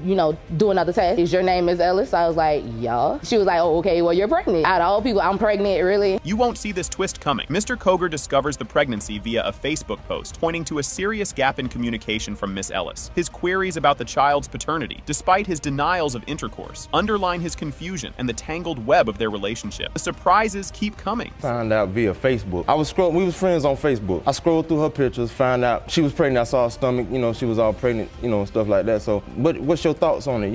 do another test? Is your name Ms. Ellis? I was like, yeah. She was like, oh, okay, well, you're pregnant. Out of all people, I'm pregnant, really? You won't see this twist coming. Mr. Koger discovers the pregnancy via a Facebook post, pointing to a serious gap in communication from Miss Ellis. His queries about the child's paternity, despite his denials of intercourse, underline his confusion and the tangled web of their relationship. The surprises keep coming. Found out via Facebook. We was friends on Facebook. I scrolled through her pictures, found out she was pregnant. I saw her stomach, she was all pregnant, stuff like that. So, what's your thoughts on it?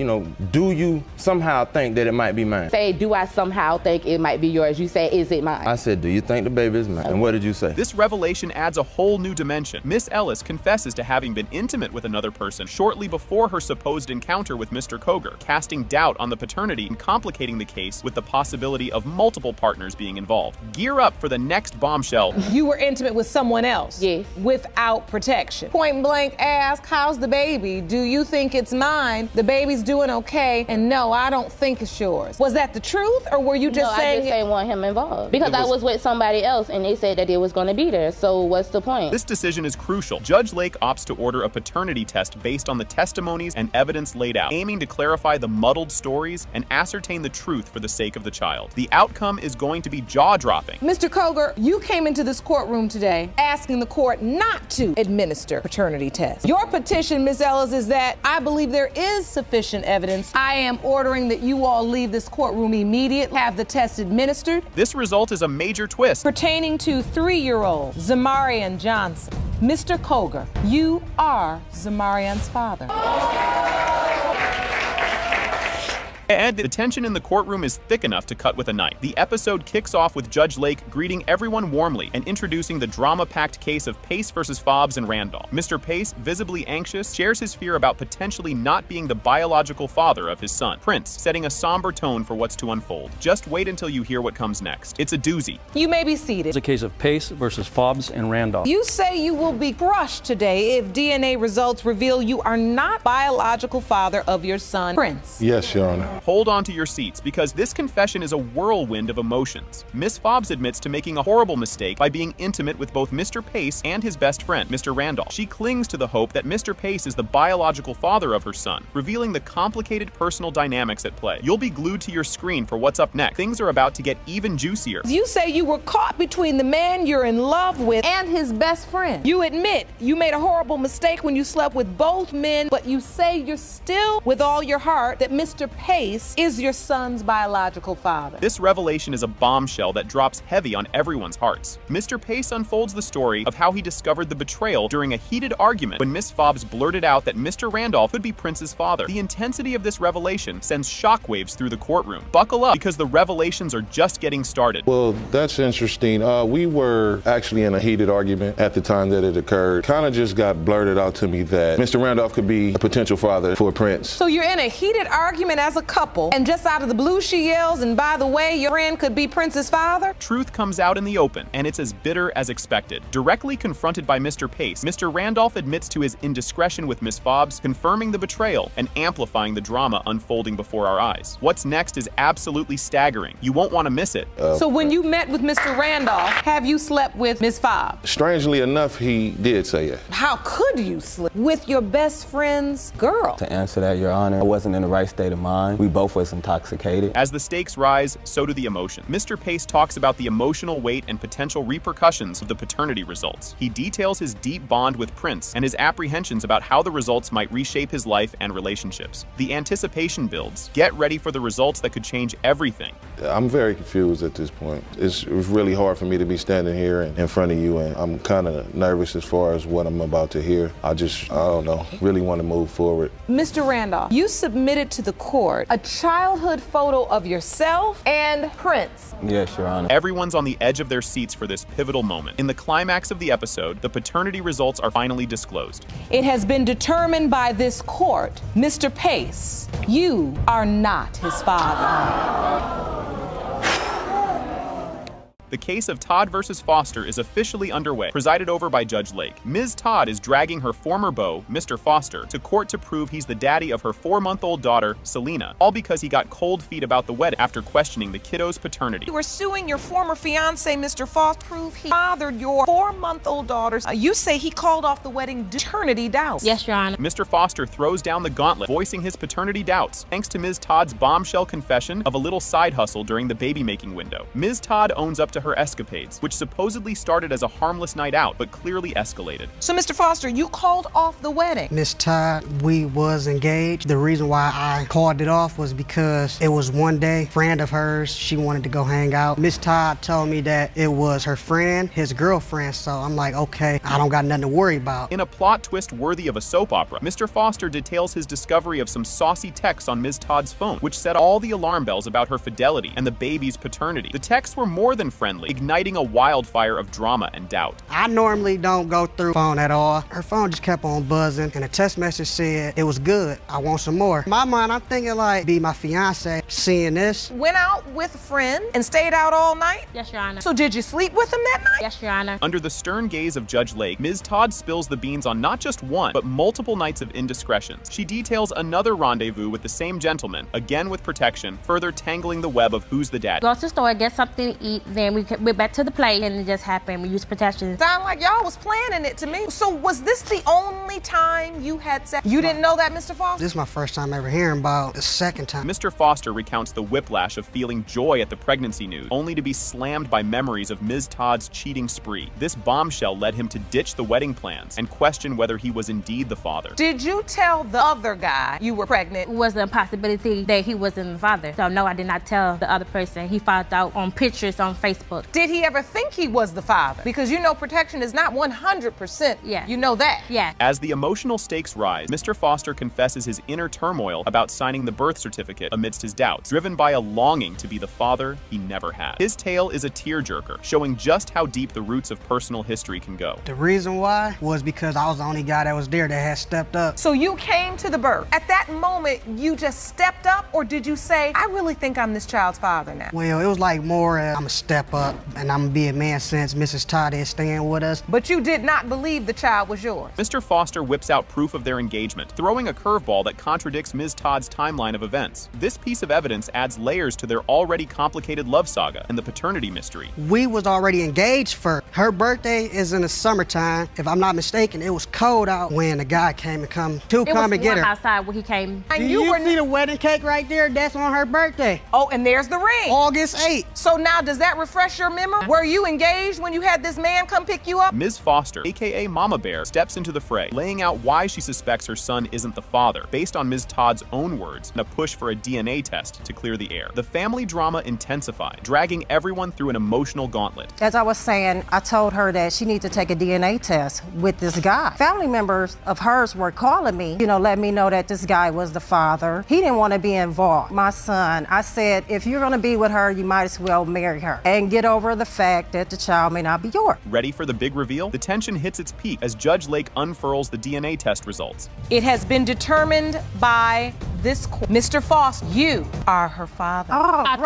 Do you somehow think that it might be mine? Say, do I somehow think it might be yours? You say, is it mine? I said, do you think the baby is mine? And what did you say? This revelation adds a whole new dimension. Miss Ellis confesses to having been intimate with another person shortly before her supposed encounter with Mr. Koger, casting doubt on the paternity and complicating the case with the possibility of multiple partners being involved. Gear up for the next bombshell. You were intimate with someone else? Yes. Without protection. Point blank ask, how's the baby? Do you think it's mine? The baby's doing okay, and no, I don't think it's yours. Was that the truth, or were you just saying? I just didn't want him involved because I was with somebody else and they said that it was going to be there, so what's the point? This decision is crucial. Judge Lake opts to order a paternity test based on the testimonies and evidence laid out, aiming to clarify the muddled stories and ascertain the truth for the sake of the child. The outcome is going to be jaw-dropping. Mr. Koger, you came into this courtroom today asking the court not to administer paternity tests. Your petition, Ms. Ellis, is that I believe there is sufficient evidence. I am ordering that you all leave this courtroom immediately, have the test administered. This result is a major twist. Pertaining to 3-year-old Zamarian Johnson. Mr. Koger, you are Zamarian's father. And the tension in the courtroom is thick enough to cut with a knife. The episode kicks off with Judge Lake greeting everyone warmly and introducing the drama-packed case of Pace versus Fobbs and Randolph. Mr. Pace, visibly anxious, shares his fear about potentially not being the biological father of his son. Prince, setting a somber tone for what's to unfold. Just wait until you hear what comes next. It's a doozy. You may be seated. It's a case of Pace versus Fobbs and Randolph. You say you will be crushed today if DNA results reveal you are not biological father of your son, Prince. Yes, Your Honor. Hold on to your seats, because this confession is a whirlwind of emotions. Miss Fobbs admits to making a horrible mistake by being intimate with both Mr. Pace and his best friend, Mr. Randolph. She clings to the hope that Mr. Pace is the biological father of her son, revealing the complicated personal dynamics at play. You'll be glued to your screen for what's up next. Things are about to get even juicier. You say you were caught between the man you're in love with and his best friend. You admit you made a horrible mistake when you slept with both men, but you say you're still, with all your heart, that Mr. Pace Pace is your son's biological father. This revelation is a bombshell that drops heavy on everyone's hearts. Mr. Pace unfolds the story of how he discovered the betrayal during a heated argument when Miss Fobbs blurted out that Mr. Randolph could be Prince's father. The intensity of this revelation sends shockwaves through the courtroom. Buckle up, because the revelations are just getting started. Well, that's interesting. We were actually in a heated argument at the time that it occurred. Kind of just got blurted out to me that Mr. Randolph could be a potential father for Prince. So you're in a heated argument as a couple, and just out of the blue she yells, and by the way, your friend could be Prince's father? Truth comes out in the open, and it's as bitter as expected. Directly confronted by Mr. Pace, Mr. Randolph admits to his indiscretion with Miss Fobbs, confirming the betrayal and amplifying the drama unfolding before our eyes. What's next is absolutely staggering. You won't want to miss it. So when you met with Mr. Randolph, have you slept with Miss Fobbs? Strangely enough, he did say it. How could you sleep with your best friend's girl? To answer that, Your Honor, I wasn't in the right state of mind. We both was intoxicated. As the stakes rise, so do the emotion. Mr. Pace talks about the emotional weight and potential repercussions of the paternity results. He details his deep bond with Prince and his apprehensions about how the results might reshape his life and relationships. The anticipation builds. Get ready for the results that could change everything. I'm very confused at this point. It was really hard for me to be standing here in front of you, and I'm kind of nervous as far as what I'm about to hear. I don't know, really want to move forward. Mr. Randolph, you submitted to the court a childhood photo of yourself and Prince. Yes, Your Honor. Everyone's on the edge of their seats for this pivotal moment. In the climax of the episode, the paternity results are finally disclosed. It has been determined by this court, Mr. Pace, you are not his father. The case of Todd versus Foster is officially underway, presided over by Judge Lake. Ms. Todd is dragging her former beau, Mr. Foster, to court to prove he's the daddy of her 4-month-old daughter, Selena, all because he got cold feet about the wedding after questioning the kiddo's paternity. You were suing your former fiance, Mr. Foster, to prove he fathered your 4-month-old daughter. You say he called off the wedding due to paternity doubts. Yes, Your Honor. Mr. Foster throws down the gauntlet, voicing his paternity doubts, thanks to Ms. Todd's bombshell confession of a little side hustle during the baby-making window. Ms. Todd owns up to her escapades, which supposedly started as a harmless night out, but clearly escalated. So, Mr. Foster, you called off the wedding. Miss Todd, we was engaged. The reason why I called it off was because it was one day, friend of hers, she wanted to go hang out. Miss Todd told me that it was her friend, his girlfriend, so I'm like, okay, I don't got nothing to worry about. In a plot twist worthy of a soap opera, Mr. Foster details his discovery of some saucy texts on Ms. Todd's phone, which set all the alarm bells about her fidelity and the baby's paternity. The texts were more than friendly, igniting a wildfire of drama and doubt. I normally don't go through phone at all. Her phone just kept on buzzing, and a text message said, it was good, I want some more. In my mind, I'm thinking like, be my fiance, seeing this. Went out with a friend and stayed out all night? Yes, Your Honor. So did you sleep with him that night? Yes, Your Honor. Under the stern gaze of Judge Lake, Ms. Todd spills the beans on not just one, but multiple nights of indiscretions. She details another rendezvous with the same gentleman, again with protection, further tangling the web of who's the dad. Go to the store, get something to eat, then we went back to the play, and it just happened. We used protection. Sound like y'all was planning it to me. So was this the only time you had sex? You didn't know that, Mr. Foster? This is my first time ever hearing about the second time. Mr. Foster recounts the whiplash of feeling joy at the pregnancy news, only to be slammed by memories of Ms. Todd's cheating spree. This bombshell led him to ditch the wedding plans and question whether he was indeed the father. Did you tell the other guy you were pregnant? It was a possibility that he wasn't the father. So no, I did not tell the other person. He found out on pictures on Facebook. Did he ever think he was the father? Because you know protection is not 100%. Yeah. You know that. Yeah. As the emotional stakes rise, Mr. Foster confesses his inner turmoil about signing the birth certificate amidst his doubts, driven by a longing to be the father he never had. His tale is a tearjerker, showing just how deep the roots of personal history can go. The reason why was because I was the only guy that was there that had stepped up. So you came to the birth. At that moment, you just stepped up, or did you say, I really think I'm this child's father now? Well, it was like more, I'm gonna step up and I'm gonna be a man since Mrs. Todd is staying with us. But you did not believe the child was yours. Mr. Foster whips out proof of their engagement, throwing a curveball that contradicts Ms. Todd's timeline of events. This piece of evidence adds layers to their already complicated love saga and the paternity mystery. We was already engaged for her birthday is in the summertime. If I'm not mistaken, it was cold out when the guy came and come and get her. Outside when he came. And you see the wedding cake right there? That's on her birthday. Oh, and there's the ring. August 8th. So now does that reflect refresh your memory? Were you engaged when you had this man come pick you up? Ms. Foster, aka Mama Bear, steps into the fray, laying out why she suspects her son isn't the father, based on Ms. Todd's own words and a push for a DNA test to clear the air. The family drama intensified, dragging everyone through an emotional gauntlet. As I was saying, I told her that she needs to take a DNA test with this guy. Family members of hers were calling me, let me know that this guy was the father. He didn't want to be involved. My son, I said, if you're going to be with her, you might as well marry her and get over the fact that the child may not be yours. Ready for the big reveal? The tension hits its peak as Judge Lake unfurls the DNA test results. It has been determined by this court. Mr. Foster, you are her father. Oh, I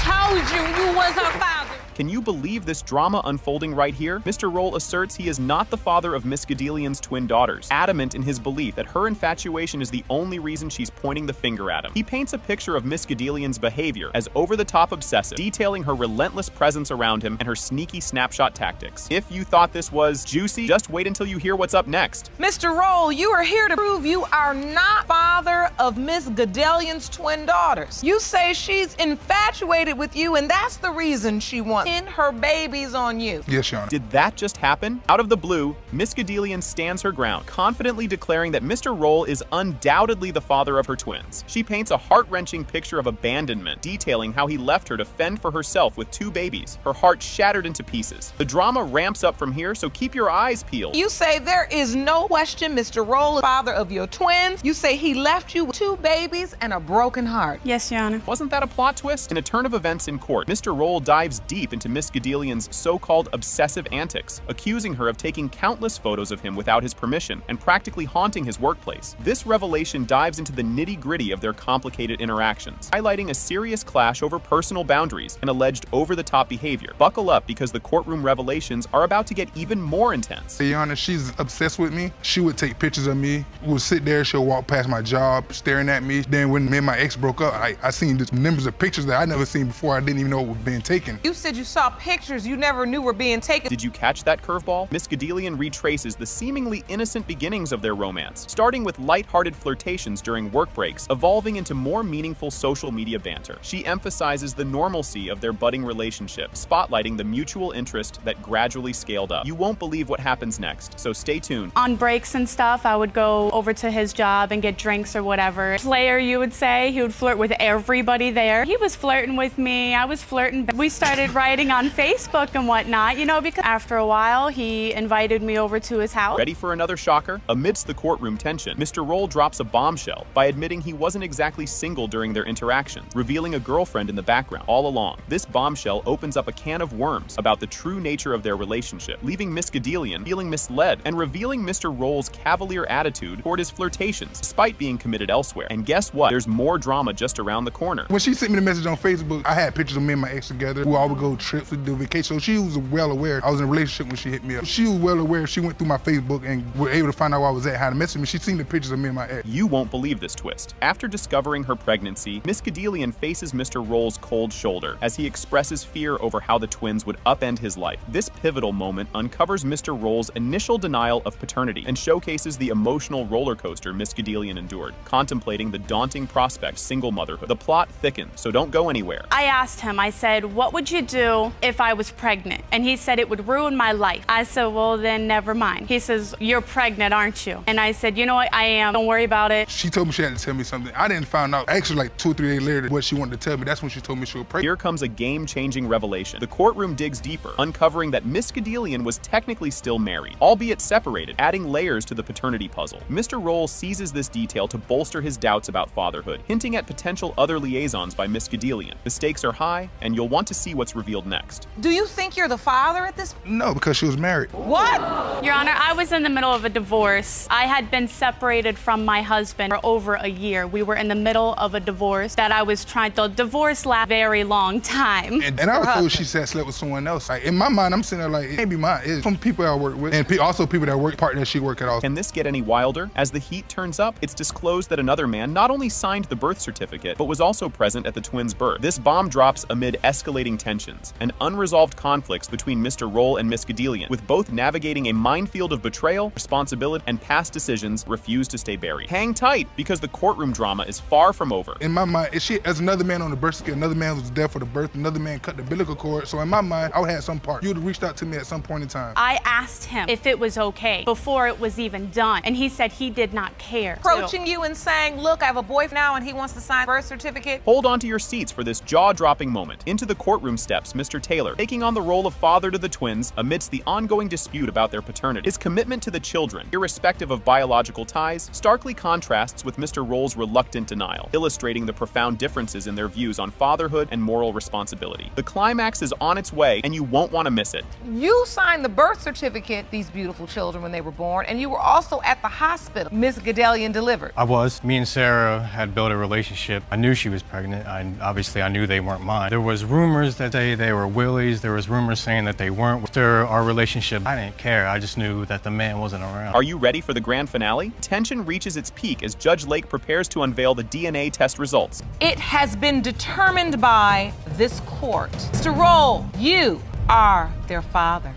told you you was her father. Can you believe this drama unfolding right here? Mr. Roll asserts he is not the father of Miss Gadelian's twin daughters, adamant in his belief that her infatuation is the only reason she's pointing the finger at him. He paints a picture of Miss Gadelian's behavior as over-the-top obsessive, detailing her relentless presence around him and her sneaky snapshot tactics. If you thought this was juicy, just wait until you hear what's up next. Mr. Roll, you are here to prove you are not father of Miss Gadelian's twin daughters. You say she's infatuated with you, and that's the reason she wants her babies on you. Yes, Your Honor. Did that just happen? Out of the blue, Miss Gadelian stands her ground, confidently declaring that Mr. Roll is undoubtedly the father of her twins. She paints a heart-wrenching picture of abandonment, detailing how he left her to fend for herself with 2 babies, her heart shattered into pieces. The drama ramps up from here, so keep your eyes peeled. You say there is no question Mr. Roll is father of your twins. You say he left you with 2 babies and a broken heart. Yes, Your Honor. Wasn't that a plot twist? In a turn of events in court, Mr. Roll dives deep into Miss Gadelian's so-called obsessive antics, accusing her of taking countless photos of him without his permission and practically haunting his workplace. This revelation dives into the nitty-gritty of their complicated interactions, highlighting a serious clash over personal boundaries and alleged over-the-top behavior. Buckle up, because the courtroom revelations are about to get even more intense. Your Honor, she's obsessed with me. She would take pictures of me. We would sit there, she'll walk past my job, staring at me. Then when me and my ex broke up, I seen just numbers of pictures that I never seen before. I didn't even know it was being taken. You said you saw pictures you never knew were being taken. Did you catch that curveball? Miss Gadelian retraces the seemingly innocent beginnings of their romance, starting with light-hearted flirtations during work breaks, evolving into more meaningful social media banter. She emphasizes the normalcy of their budding relationship, spotlighting the mutual interest that gradually scaled up. You won't believe what happens next, so stay tuned. On breaks and stuff, I would go over to his job and get drinks or whatever. Player, you would say. He would flirt with everybody there. He was flirting with me. I was flirting. We started writing on Facebook and whatnot, because after a while, he invited me over to his house. Ready for another shocker? Amidst the courtroom tension, Mr. Roll drops a bombshell by admitting he wasn't exactly single during their interactions, revealing a girlfriend in the background all along. This bombshell opens up a can of worms about the true nature of their relationship, leaving Miss Gadelian feeling misled and revealing Mr. Roll's cavalier attitude toward his flirtations, despite being committed elsewhere. And guess what? There's more drama just around the corner. When she sent me the message on Facebook, I had pictures of me and my ex together. We all would go trips, we'd do vacation. So she was well aware I was in a relationship when she hit me up. She was well aware. She went through my Facebook and was able to find out where I was at, how to message me. She seen the pictures of me and my ex. You won't believe this twist. After discovering her pregnancy, Miss Gadelian faces Mr. Roll's cold shoulder as he expresses fear over how the twins would upend his life. This pivotal moment uncovers Mr. Roll's initial denial of paternity and showcases the emotional roller coaster Miss Gadelian endured, contemplating the daunting prospect of single motherhood. The plot thickens, so don't go anywhere. I asked him, I said, what would you do if I was pregnant? And he said, it would ruin my life. I said, well, then never mind. He says, you're pregnant, aren't you? And I said, you know what, I am. Don't worry about it. She told me she had to tell me something. I didn't find out. Actually, like 2 or 3 days later, what she wanted to tell me, that's when she told me she was pregnant. Here comes a game-changing revelation. The courtroom digs deeper, uncovering that Miss Gadelian was technically still married, albeit separated, adding layers to the paternity puzzle. Mr. Roll seizes this detail to bolster his doubts about fatherhood, hinting at potential other liaisons by Miss Gadelian. The stakes are high, and you'll want to see what's revealed next. Do you think you're the father at this? No, because she was married. What? Your Honor, I was in the middle of a divorce. I had been separated from my husband for over a year. We were in the middle of a divorce that I was trying to divorce last a very long time. And I was told she said slept with someone else. Like, in my mind, I'm sitting there like, it can't be mine. It's from people I work with, and also people that work, partners she work at also. Can this get any wilder? As the heat turns up, it's disclosed that another man not only signed the birth certificate, but was also present at the twins' birth. This bomb drops amid escalating tensions, questions and unresolved conflicts between Mr. Roll and Miss Gadelian, with both navigating a minefield of betrayal, responsibility, and past decisions refuse to stay buried. Hang tight, because the courtroom drama is far from over. In my mind, as another man on the birth certificate, another man was there for the birth, another man cut the umbilical cord. So in my mind, I would have some part. You would have reached out to me at some point in time. I asked him if it was okay before it was even done, and he said he did not care. Approaching you and saying, look, I have a boyfriend now and he wants to sign a birth certificate. Hold on to your seats for this jaw-dropping moment. Into the courtroom steps Mr. Taylor, taking on the role of father to the twins amidst the ongoing dispute about their paternity. His commitment to the children, irrespective of biological ties, starkly contrasts with Mr. Roll's reluctant denial, illustrating the profound differences in their views on fatherhood and moral responsibility. The climax is on its way, and you won't want to miss it. You signed the birth certificate, these beautiful children, when they were born, and you were also at the hospital Miss Gadelian delivered. I was. Me and Sarah had built a relationship. I knew she was pregnant. Obviously, I knew they weren't mine. There was rumors that they were Willie's. There was rumors saying that they weren't. After our relationship, I didn't care. I just knew that the man wasn't around. Are you ready for the grand finale? Tension reaches its peak as Judge Lake prepares to unveil the DNA test results. It has been determined by this court. Mr. Roll, you are their father.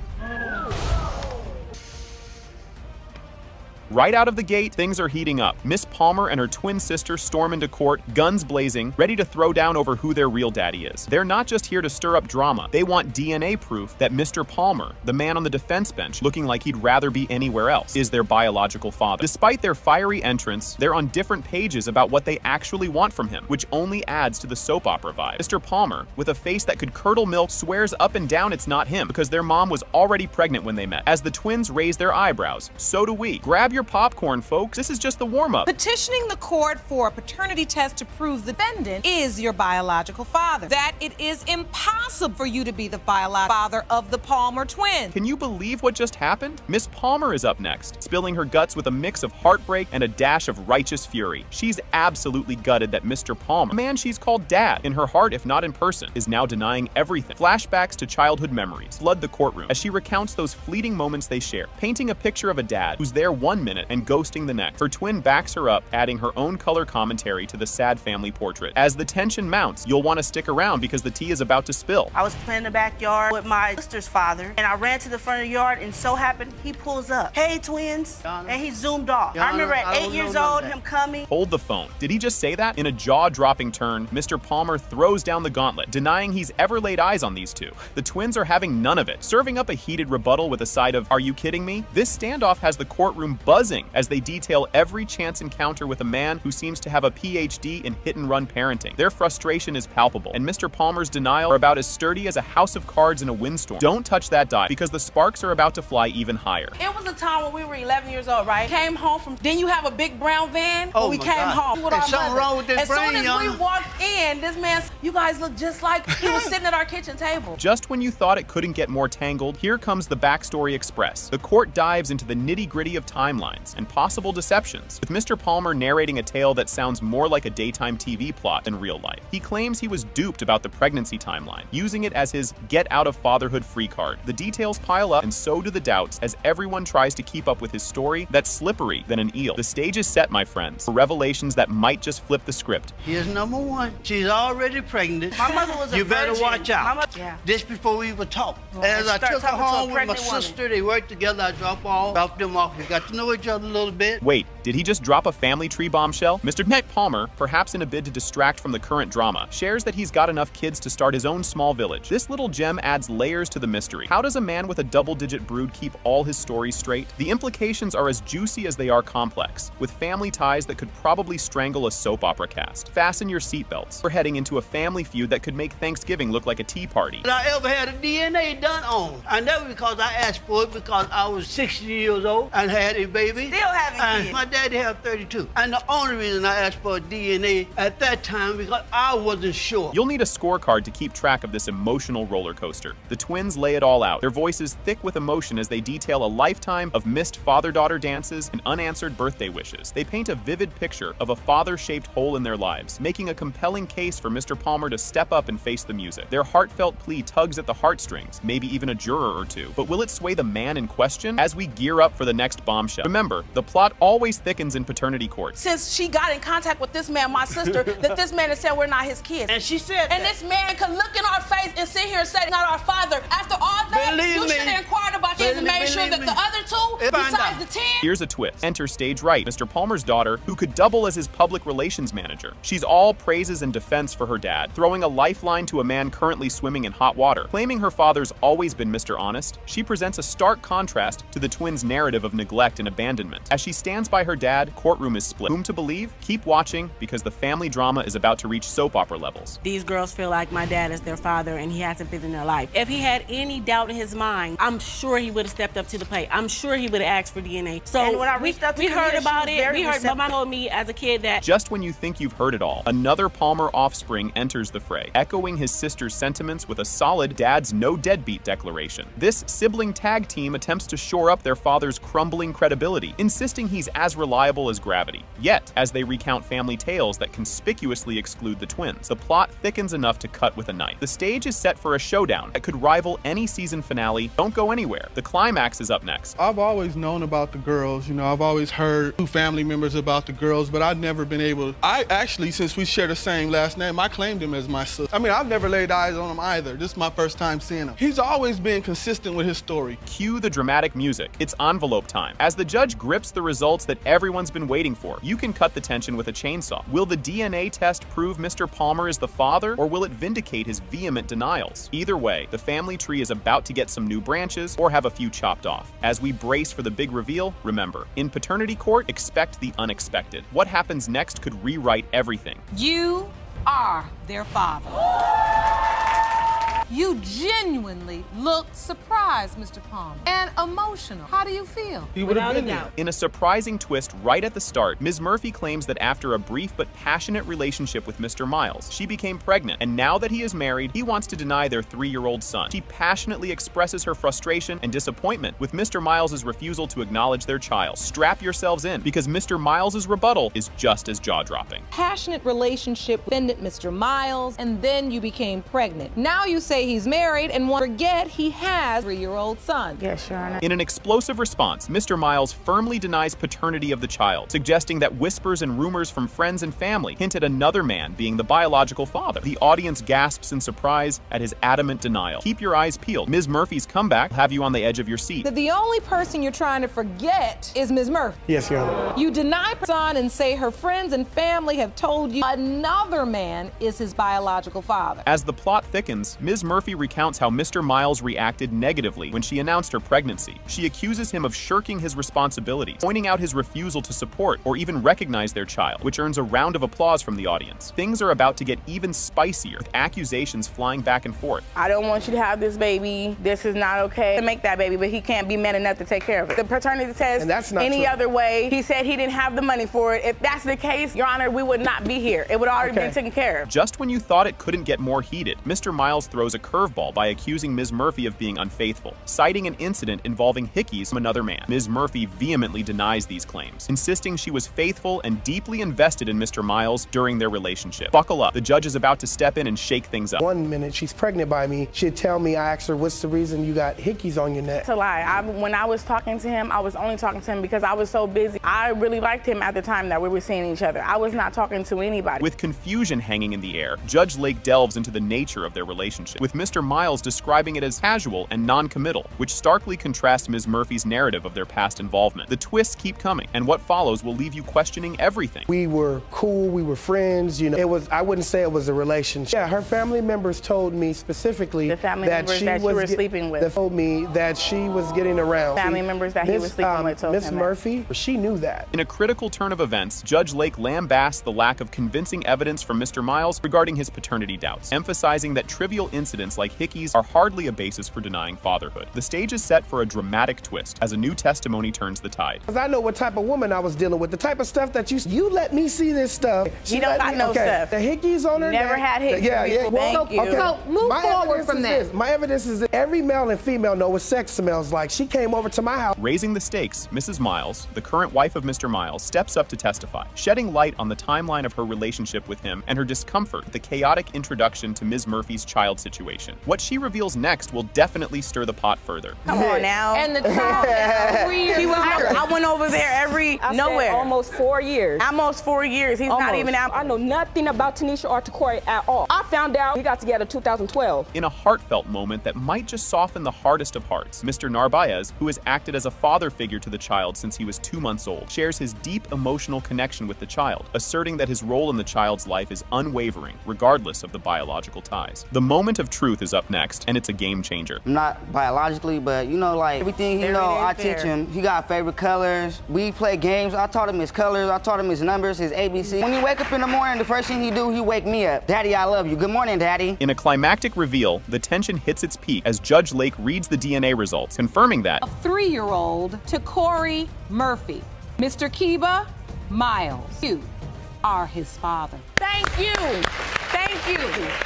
Right out of the gate, things are heating up. Miss Palmer and her twin sister storm into court, guns blazing, ready to throw down over who their real daddy is. They're not just here to stir up drama. They want DNA proof that Mr. Palmer, the man on the defense bench, looking like he'd rather be anywhere else, is their biological father. Despite their fiery entrance, they're on different pages about what they actually want from him, which only adds to the soap opera vibe. Mr. Palmer, with a face that could curdle milk, swears up and down it's not him because their mom was already pregnant when they met. As the twins raise their eyebrows, so do we. Grab your popcorn, folks. This is just the warm-up. Petitioning the court for a paternity test to prove the defendant is your biological father. That it is impossible for you to be the biological father of the Palmer twins. Can you believe what just happened? Miss Palmer is up next, spilling her guts with a mix of heartbreak and a dash of righteous fury. She's absolutely gutted that Mr. Palmer, a man she's called dad, in her heart if not in person, is now denying everything. Flashbacks to childhood memories flood the courtroom as she recounts those fleeting moments they share, painting a picture of a dad who's there 1 minute and ghosting the next. Her twin backs her up, adding her own color commentary to the sad family portrait. As the tension mounts, you'll want to stick around because the tea is about to spill. I was playing in the backyard with my sister's father, and I ran to the front of the yard, and so happened he pulls up. Hey, twins. And he zoomed off. I remember at 8 years old, him coming. Hold the phone. Did he just say that? In a jaw-dropping turn, Mr. Palmer throws down the gauntlet, denying he's ever laid eyes on these two. The twins are having none of it, serving up a heated rebuttal with a side of, "Are you kidding me?" This standoff has the courtroom buzzing as they detail every chance encounter with a man who seems to have a PhD in hit-and-run parenting. Their frustration is palpable, and Mr. Palmer's denial are about as sturdy as a house of cards in a windstorm. Don't touch that die, because the sparks are about to fly even higher. It was a time when we were 11 years old, right? Came home from, then you have a big brown van. Oh, we my came God. home with There's our something mother. wrong with this as soon brain, as young. we walked in, this man, you guys look just like he was sitting at our kitchen table. Just when you thought it couldn't get more tangled, here comes the Backstory Express. The court dives into the nitty-gritty of timelines and possible deceptions, with Mr. Palmer narrating a tale that sounds more like a daytime TV plot than real life. He claims he was duped about the pregnancy timeline, using it as his get-out-of-fatherhood free card. The details pile up, and so do the doubts, as everyone tries to keep up with his story that's slipperier than an eel. The stage is set, my friends, for revelations that might just flip the script. Here's number one. She's already pregnant. My mother was a You better virgin. watch out. Yeah. This before we even talk. Well, As I start took her talking to a home with my pregnant woman. sister, they worked together. I dropped them off. We got to know each other a little bit. Wait, did he just drop a family tree bombshell? Mr. Palmer, perhaps in a bid to distract from the current drama, shares that he's got enough kids to start his own small village. This little gem adds layers to the mystery. How does a man with a double-digit brood keep all his stories straight? The implications are as juicy as they are complex, with family ties that could probably strangle a soap opera cast. Fasten your seatbelts. We're heading into a family feud that could make Thanksgiving look like a tea party. Did I ever had a DNA done on? And that was because I asked for it because I was 60 years old and had a baby. Still having and kids. My daddy had 32. And the only reason I asked for a DNA at that time because I wasn't sure. You'll need a scorecard to keep track of this emotional roller coaster. The twins lay it all out, their voices thick with emotion as they detail a lifetime of missed father-daughter dances and unanswered birthday wishes. They paint a vivid picture of a father-shaped hole in their lives, making a compelling case for Mr. Palmer to step up and face the music. Their heartfelt plea tugs at the heartstrings, maybe even a juror or two. But will it sway the man in question? As we gear up for the next bombshell, Remember, the plot always thickens in paternity court. Since she got in contact with this man, my sister, that this man has said we're not his kids. And she said And that. this man could look in our face and sit here and say, not our father. After all that, Believe you me. should have inquired about this and made sure that the other two, Find besides out. the 10, Here's a twist. Enter stage right, Mr. Palmer's daughter, who could double as his public relations manager. She's all praises and defense for her dad, throwing a lifeline to a man currently swimming in hot water. Claiming her father's always been Mr. Honest, she presents a stark contrast to the twins' narrative of neglect and abandonment. As she stands by her dad, courtroom is split. Whom to believe? Keep watching, because the family drama is about to reach soap opera levels. These girls feel like my dad is their father and he hasn't been in their life. If he had any doubt in his mind, I'm sure he would have stepped up to the plate. I'm sure he would have asked for DNA. So And when I reached out to we Camila, heard she about was it. very We heard, receptive. Mama told me as a kid that Just when you think you've heard it all, another Palmer offspring enters the fray, echoing his sister's sentiments with a solid dad's no deadbeat declaration. This sibling tag team attempts to shore up their father's crumbling credibility, insisting he's as reliable as gravity. Yet, as they recount family tales that conspicuously exclude the twins, the plot thickens enough to cut with a knife. The stage is set for a showdown that could rival any season finale. Don't go anywhere. The climax is up next. I've always known about the girls, I've always heard through family members about the girls, but I've never been able. I actually, since we share the same last name, I claimed him as my sister. I mean, I've never laid eyes on him either. This is my first time seeing him. He's always been consistent with his story. Cue the dramatic music. It's envelope time. As the judge grips the results that everyone's been waiting for, you can cut the tension with a chainsaw. Will the DNA test prove Mr. Palmer is the father, or will it vindicate his vehement denials? Either way, the family tree is about to get some new branches or have a few chopped off. As we brace for the big reveal, remember, in paternity court, expect the unexpected. What happens next could rewrite everything. You are their father. You genuinely look surprised, Mr. Palmer, and emotional. How do you feel? He would have been there. In a surprising twist right at the start, Ms. Murphy claims that after a brief but passionate relationship with Mr. Miles, she became pregnant, and now that he is married, he wants to deny their 3-year-old son. She passionately expresses her frustration and disappointment with Mr. Miles' refusal to acknowledge their child. Strap yourselves in, because Mr. Miles' rebuttal is just as jaw-dropping. Passionate relationship offended Mr. Miles, and then you became pregnant. Now you say he's married and want to forget he has a 3-year-old son. Yes, Your Honor. In an explosive response, Mr. Miles firmly denies paternity of the child, suggesting that whispers and rumors from friends and family hint at another man being the biological father. The audience gasps in surprise at his adamant denial. Keep your eyes peeled. Ms. Murphy's comeback will have you on the edge of your seat. That the only person you're trying to forget is Ms. Murphy. Yes, Your Honor. You deny her son and say her friends and family have told you another man is his biological father. As the plot thickens, Ms. Murphy recounts how Mr. Miles reacted negatively when she announced her pregnancy. She accuses him of shirking his responsibilities, pointing out his refusal to support or even recognize their child, which earns a round of applause from the audience. Things are about to get even spicier, with accusations flying back and forth. I don't want you to have this baby. This is not okay to make that baby, but he can't be man enough to take care of it. The paternity test, And that's not any true. other way, he said he didn't have the money for it. If that's the case, Your Honor, we would not be here. It would already Okay. be taken care of. Just when you thought it couldn't get more heated, Mr. Miles throws a curveball by accusing Ms. Murphy of being unfaithful, citing an incident involving hickeys from another man. Ms. Murphy vehemently denies these claims, insisting she was faithful and deeply invested in Mr. Miles during their relationship. Buckle up. The judge is about to step in and shake things up. One minute she's pregnant by me, she'd tell me, I asked her, what's the reason you got hickeys on your neck? To lie. When I was talking to him, I was only talking to him because I was so busy. I really liked him at the time that we were seeing each other. I was not talking to anybody. With confusion hanging in the air, Judge Lake delves into the nature of their relationship, with Mr. Miles describing it as casual and non-committal, which starkly contrasts Ms. Murphy's narrative of their past involvement. The twists keep coming, and what follows will leave you questioning everything. We were cool, we were friends, I wouldn't say it was a relationship. Yeah, her family members told me specifically The family members that you were sleeping with. They told me that she was getting around. Family members that he was sleeping with told Miss him that. Murphy, she knew that. In a critical turn of events, Judge Lake lambasts the lack of convincing evidence from Mr. Miles regarding his paternity doubts, emphasizing that trivial incidents like hickeys are hardly a basis for denying fatherhood. The stage is set for a dramatic twist as a new testimony turns the tide. Because I know what type of woman I was dealing with, the type of stuff that you let me see this stuff. You don't got no stuff. The hickeys on her Never neck. had hickeys Yeah, yeah. before. Thank you. Okay. So move My forward evidence from is that. this. My evidence is that every male and female know what sex smells like. She came over to my house. Raising the stakes, Mrs. Miles, the current wife of Mr. Miles, steps up to testify, shedding light on the timeline of her relationship with him and her discomfort with the chaotic introduction to Ms. Murphy's child situation. situation. What she reveals next will definitely stir the pot further. Come on now. And the child is 3 years old. I went over there nowhere. Almost 4 years. Almost 4 years. He's not even out. I know nothing about Tanisha or Takori at all. I found out we got together in 2012. In a heartfelt moment that might just soften the hardest of hearts, Mr. Narvaez, who has acted as a father figure to the child since he was 2 months old, shares his deep emotional connection with the child, asserting that his role in the child's life is unwavering, regardless of the biological ties. The moment of truth is up next, and it's a game changer. Not biologically, but like everything he know, I teach him. He got favorite colors. We play games. I taught him his colors. I taught him his numbers, his ABC. When he wake up in the morning, the first thing he do, he wake me up. Daddy, I love you. Good morning, Daddy. In a climactic reveal, the tension hits its peak as Judge Lake reads the DNA results, confirming that A 3-year-old Takori Murphy. Mr. Kiba Miles, you are his father. Thank you. Thank you.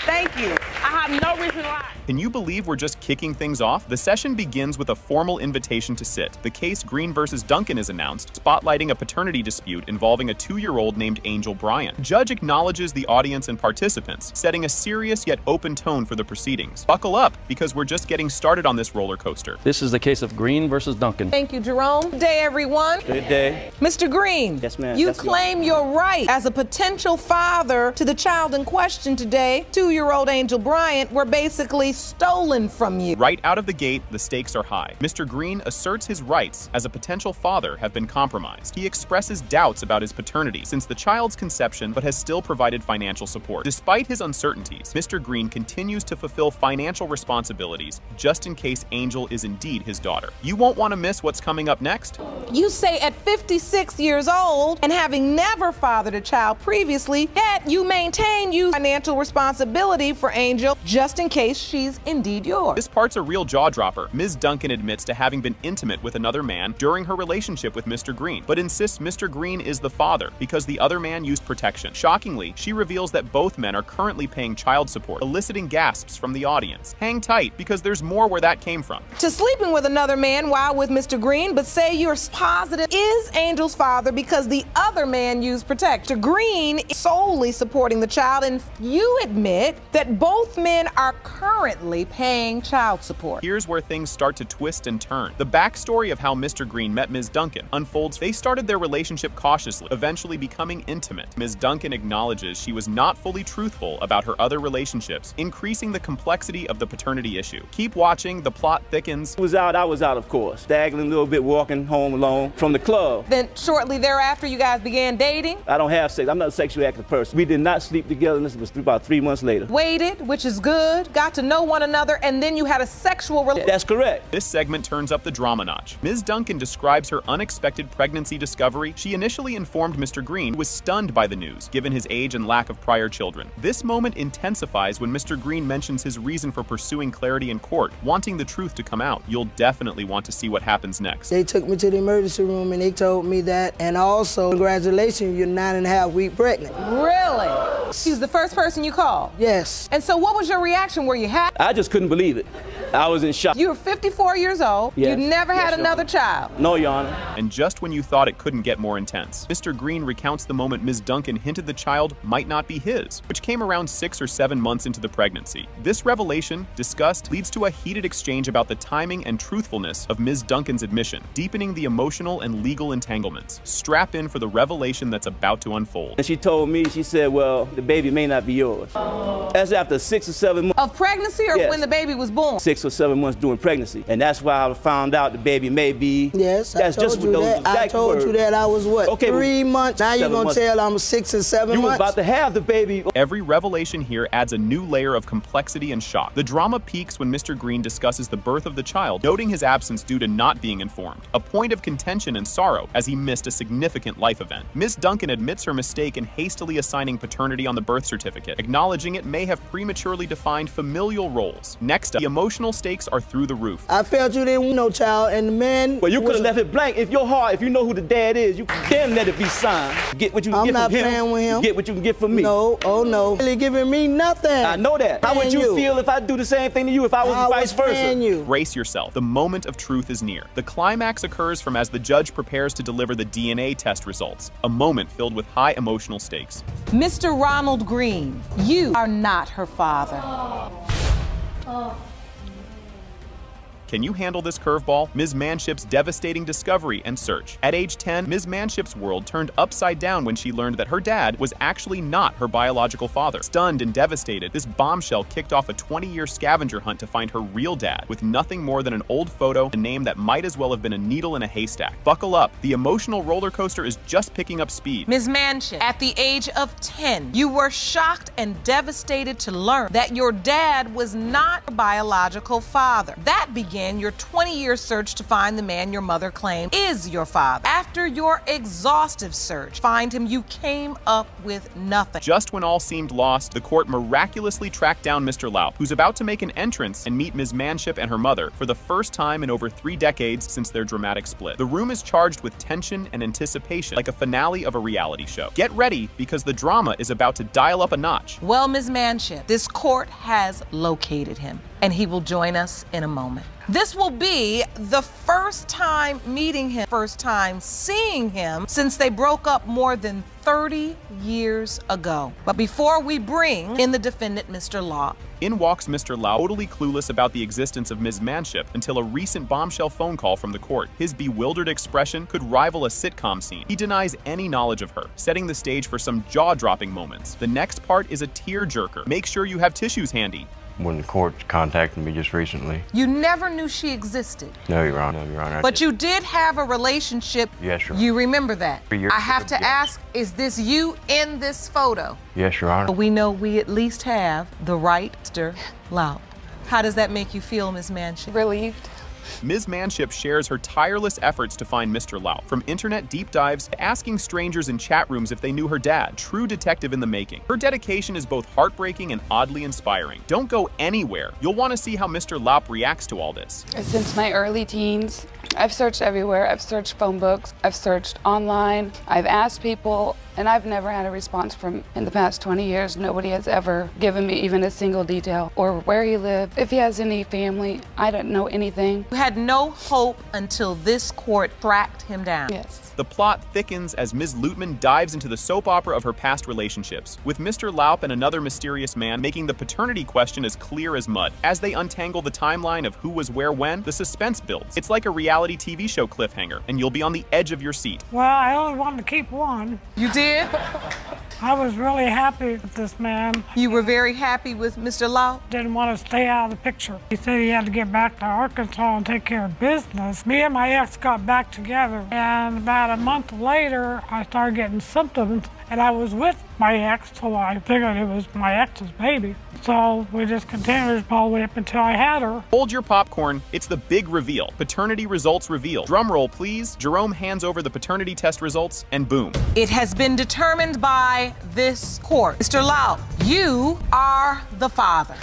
Thank you. I have no reason why. Can you believe we're just kicking things off? The session begins with a formal invitation to sit. The case Green versus Duncan is announced, spotlighting a paternity dispute involving a 2-year-old named Angel Bryant. Judge acknowledges the audience and participants, setting a serious yet open tone for the proceedings. Buckle up, because we're just getting started on this roller coaster. This is the case of Green versus Duncan. Thank you, Jerome. Good day, everyone. Good day. Mr. Green, Yes, ma'am. you Yes, claim your right as a potential father to the child in question today, 2-year-old Angel Bryant, were basically stolen from you. Right out of the gate, the stakes are high. Mr. Green asserts his rights as a potential father have been compromised. He expresses doubts about his paternity since the child's conception, but has still provided financial support. Despite his uncertainties, Mr. Green continues to fulfill financial responsibilities just in case Angel is indeed his daughter. You won't want to miss what's coming up next. You say at 56 years old and having never fathered a child previously, yet you maintain financial responsibility for Angel just in case she's indeed yours. This part's a real jaw-dropper. Ms. Duncan admits to having been intimate with another man during her relationship with Mr. Green, but insists Mr. Green is the father because the other man used protection. Shockingly, she reveals that both men are currently paying child support, eliciting gasps from the audience. Hang tight, because there's more where that came from. To sleeping with another man while with Mr. Green, but say you're positive is Angel's father because the other man used protection. Green is solely supporting the child, and you admit that both men are currently paying child support. Here's where things start to twist and turn. The backstory of how Mr. Green met Ms. Duncan unfolds. They started their relationship cautiously, eventually becoming intimate. Ms. Duncan acknowledges she was not fully truthful about her other relationships, increasing the complexity of the paternity issue. Keep watching, the plot thickens. I was out, of course. Staggering a little bit, walking home alone from the club. Then shortly thereafter, you guys began dating? I don't have sex. I'm not a sexually active person. We did not sleep together, and this was about 3 months later. Waited, which is good, got to know one another, and then you had a sexual relationship. That's correct. This segment turns up the drama notch. Ms. Duncan describes her unexpected pregnancy discovery. She initially informed Mr. Green, who was stunned by the news, given his age and lack of prior children. This moment intensifies when Mr. Green mentions his reason for pursuing clarity in court, wanting the truth to come out. You'll definitely want to see what happens next. They took me to the emergency room and they told me that, and also, congratulations, you're 9.5 weeks pregnant. Really? She was the first person you called? Yes. And so what was your reaction? Were you happy? I just couldn't believe it. I was in shock. You were 54 years old. Yes. You never had Yes, another child. No, Your Honor. And just when you thought it couldn't get more intense, Mr. Green recounts the moment Ms. Duncan hinted the child might not be his, which came around 6 or 7 months into the pregnancy. This revelation, discussed, leads to a heated exchange about the timing and truthfulness of Ms. Duncan's admission, deepening the emotional and legal entanglements. Strap in for the revelation that's about to unfold. And she told me, she said, well, the baby may not be yours. That's after 6 or 7 months. Of pregnancy or Yes. when the baby was born? 6 or 7 months during pregnancy. And that's why I found out the baby may be. Yes, That's I told just you what those that. I exact told words. you that I was what? Okay, 3 months. Now you're 7 gonna months. tell I'm 6 or 7 You was months. about to have the baby. Every revelation here adds a new layer of complexity and shock. The drama peaks when Mr. Green discusses the birth of the child, noting his absence due to not being informed, a point of contention and sorrow as he missed a significant life event. Ms. Duncan admits her mistake in hastily assigning paternity on the birth certificate, acknowledging it may have prematurely defined familial roles. Next up, the emotional stakes are through the roof. I felt you didn't want no child, and the man. Well, you could have left it blank. If your heart, if you know who the dad is, you can let it be signed. Get what you can I'm get not from him. playing with him. Get what you can get from me. No, oh no. Really giving me nothing. I know that. How would Paying you feel if I do the same thing to you if I was vice versa? paying you. Brace yourself. The moment of truth is near. The climax occurs from as the judge prepares to deliver the DNA test results, a moment filled with high emotional stakes. Mr. Ronald Green, you are not her father. Can you handle this curveball? Ms. Manship's devastating discovery and search. At age 10, Ms. Manship's world turned upside down when she learned that her dad was actually not her biological father. Stunned and devastated, this bombshell kicked off a 20-year scavenger hunt to find her real dad, with nothing more than an old photo, a name that might as well have been a needle in a haystack. Buckle up, the emotional roller coaster is just picking up speed. Ms. Manship, at the age of 10, you were shocked and devastated to learn that your dad was not your biological father. That began your 20-year search to find the man your mother claimed is your father. After your exhaustive search to find him, you came up with nothing. Just when all seemed lost, the court miraculously tracked down Mr. Laup, who's about to make an entrance and meet Ms. Manship and her mother for the first time in over 3 decades since their dramatic split. The room is charged with tension and anticipation, like a finale of a reality show. Get ready, because the drama is about to dial up a notch. Well, Ms. Manship, this court has located him, and he will join us in a moment. This will be the first time meeting him, first time seeing him since they broke up more than 30 years ago. But before we bring in the defendant, Mr. Laup, in walks Mr. Laup, totally clueless about the existence of Ms. Manship until a recent bombshell phone call from the court. His bewildered expression could rival a sitcom scene. He denies any knowledge of her, setting the stage for some jaw-dropping moments. The next part is a tear-jerker. Make sure you have tissues handy. When the court contacted me just recently. You never knew she existed. No, Your Honor. No, Your Honor. But you did have a relationship. Yes, Your Honor. You remember that. I have to yes. ask, is this you in this photo? Yes, Your Honor. We know we at least have the right Mr. Laup. How does that make you feel, Ms. Manship? Relieved. Ms. Manship shares her tireless efforts to find Mr. Laup, from internet deep dives to asking strangers in chat rooms if they knew her dad. True detective in the making. Her dedication is both heartbreaking and oddly inspiring. Don't go anywhere. You'll want to see how Mr. Laup reacts to all this. Since my early teens, I've searched everywhere. I've searched phone books. I've searched online. I've asked people, and I've never had a response from, in the past 20 years, nobody has ever given me even a single detail or where he lived, if he has any family. I don't know anything. You had no hope until this court tracked him down. Yes. The plot thickens as Ms. Lutman dives into the soap opera of her past relationships, with Mr. Laup and another mysterious man making the paternity question as clear as mud. As they untangle the timeline of who was where when, the suspense builds. It's like a reality TV show cliffhanger, and you'll be on the edge of your seat. Well, I only wanted to keep one. You did? I was really happy with this man. You were very happy with Mr. Laup? Didn't want to stay out of the picture. He said he had to get back to Arkansas and take care of business. Me and my ex got back together, and about a month later, I started getting symptoms, and I was with my ex, so I figured it was my ex's baby. So we just continued all the way up until I had her. Hold your popcorn. It's the big reveal. Paternity results revealed. Drum roll, please. Jerome hands over the paternity test results, and boom. It has been determined by this court. Mr. Laup, you are the father.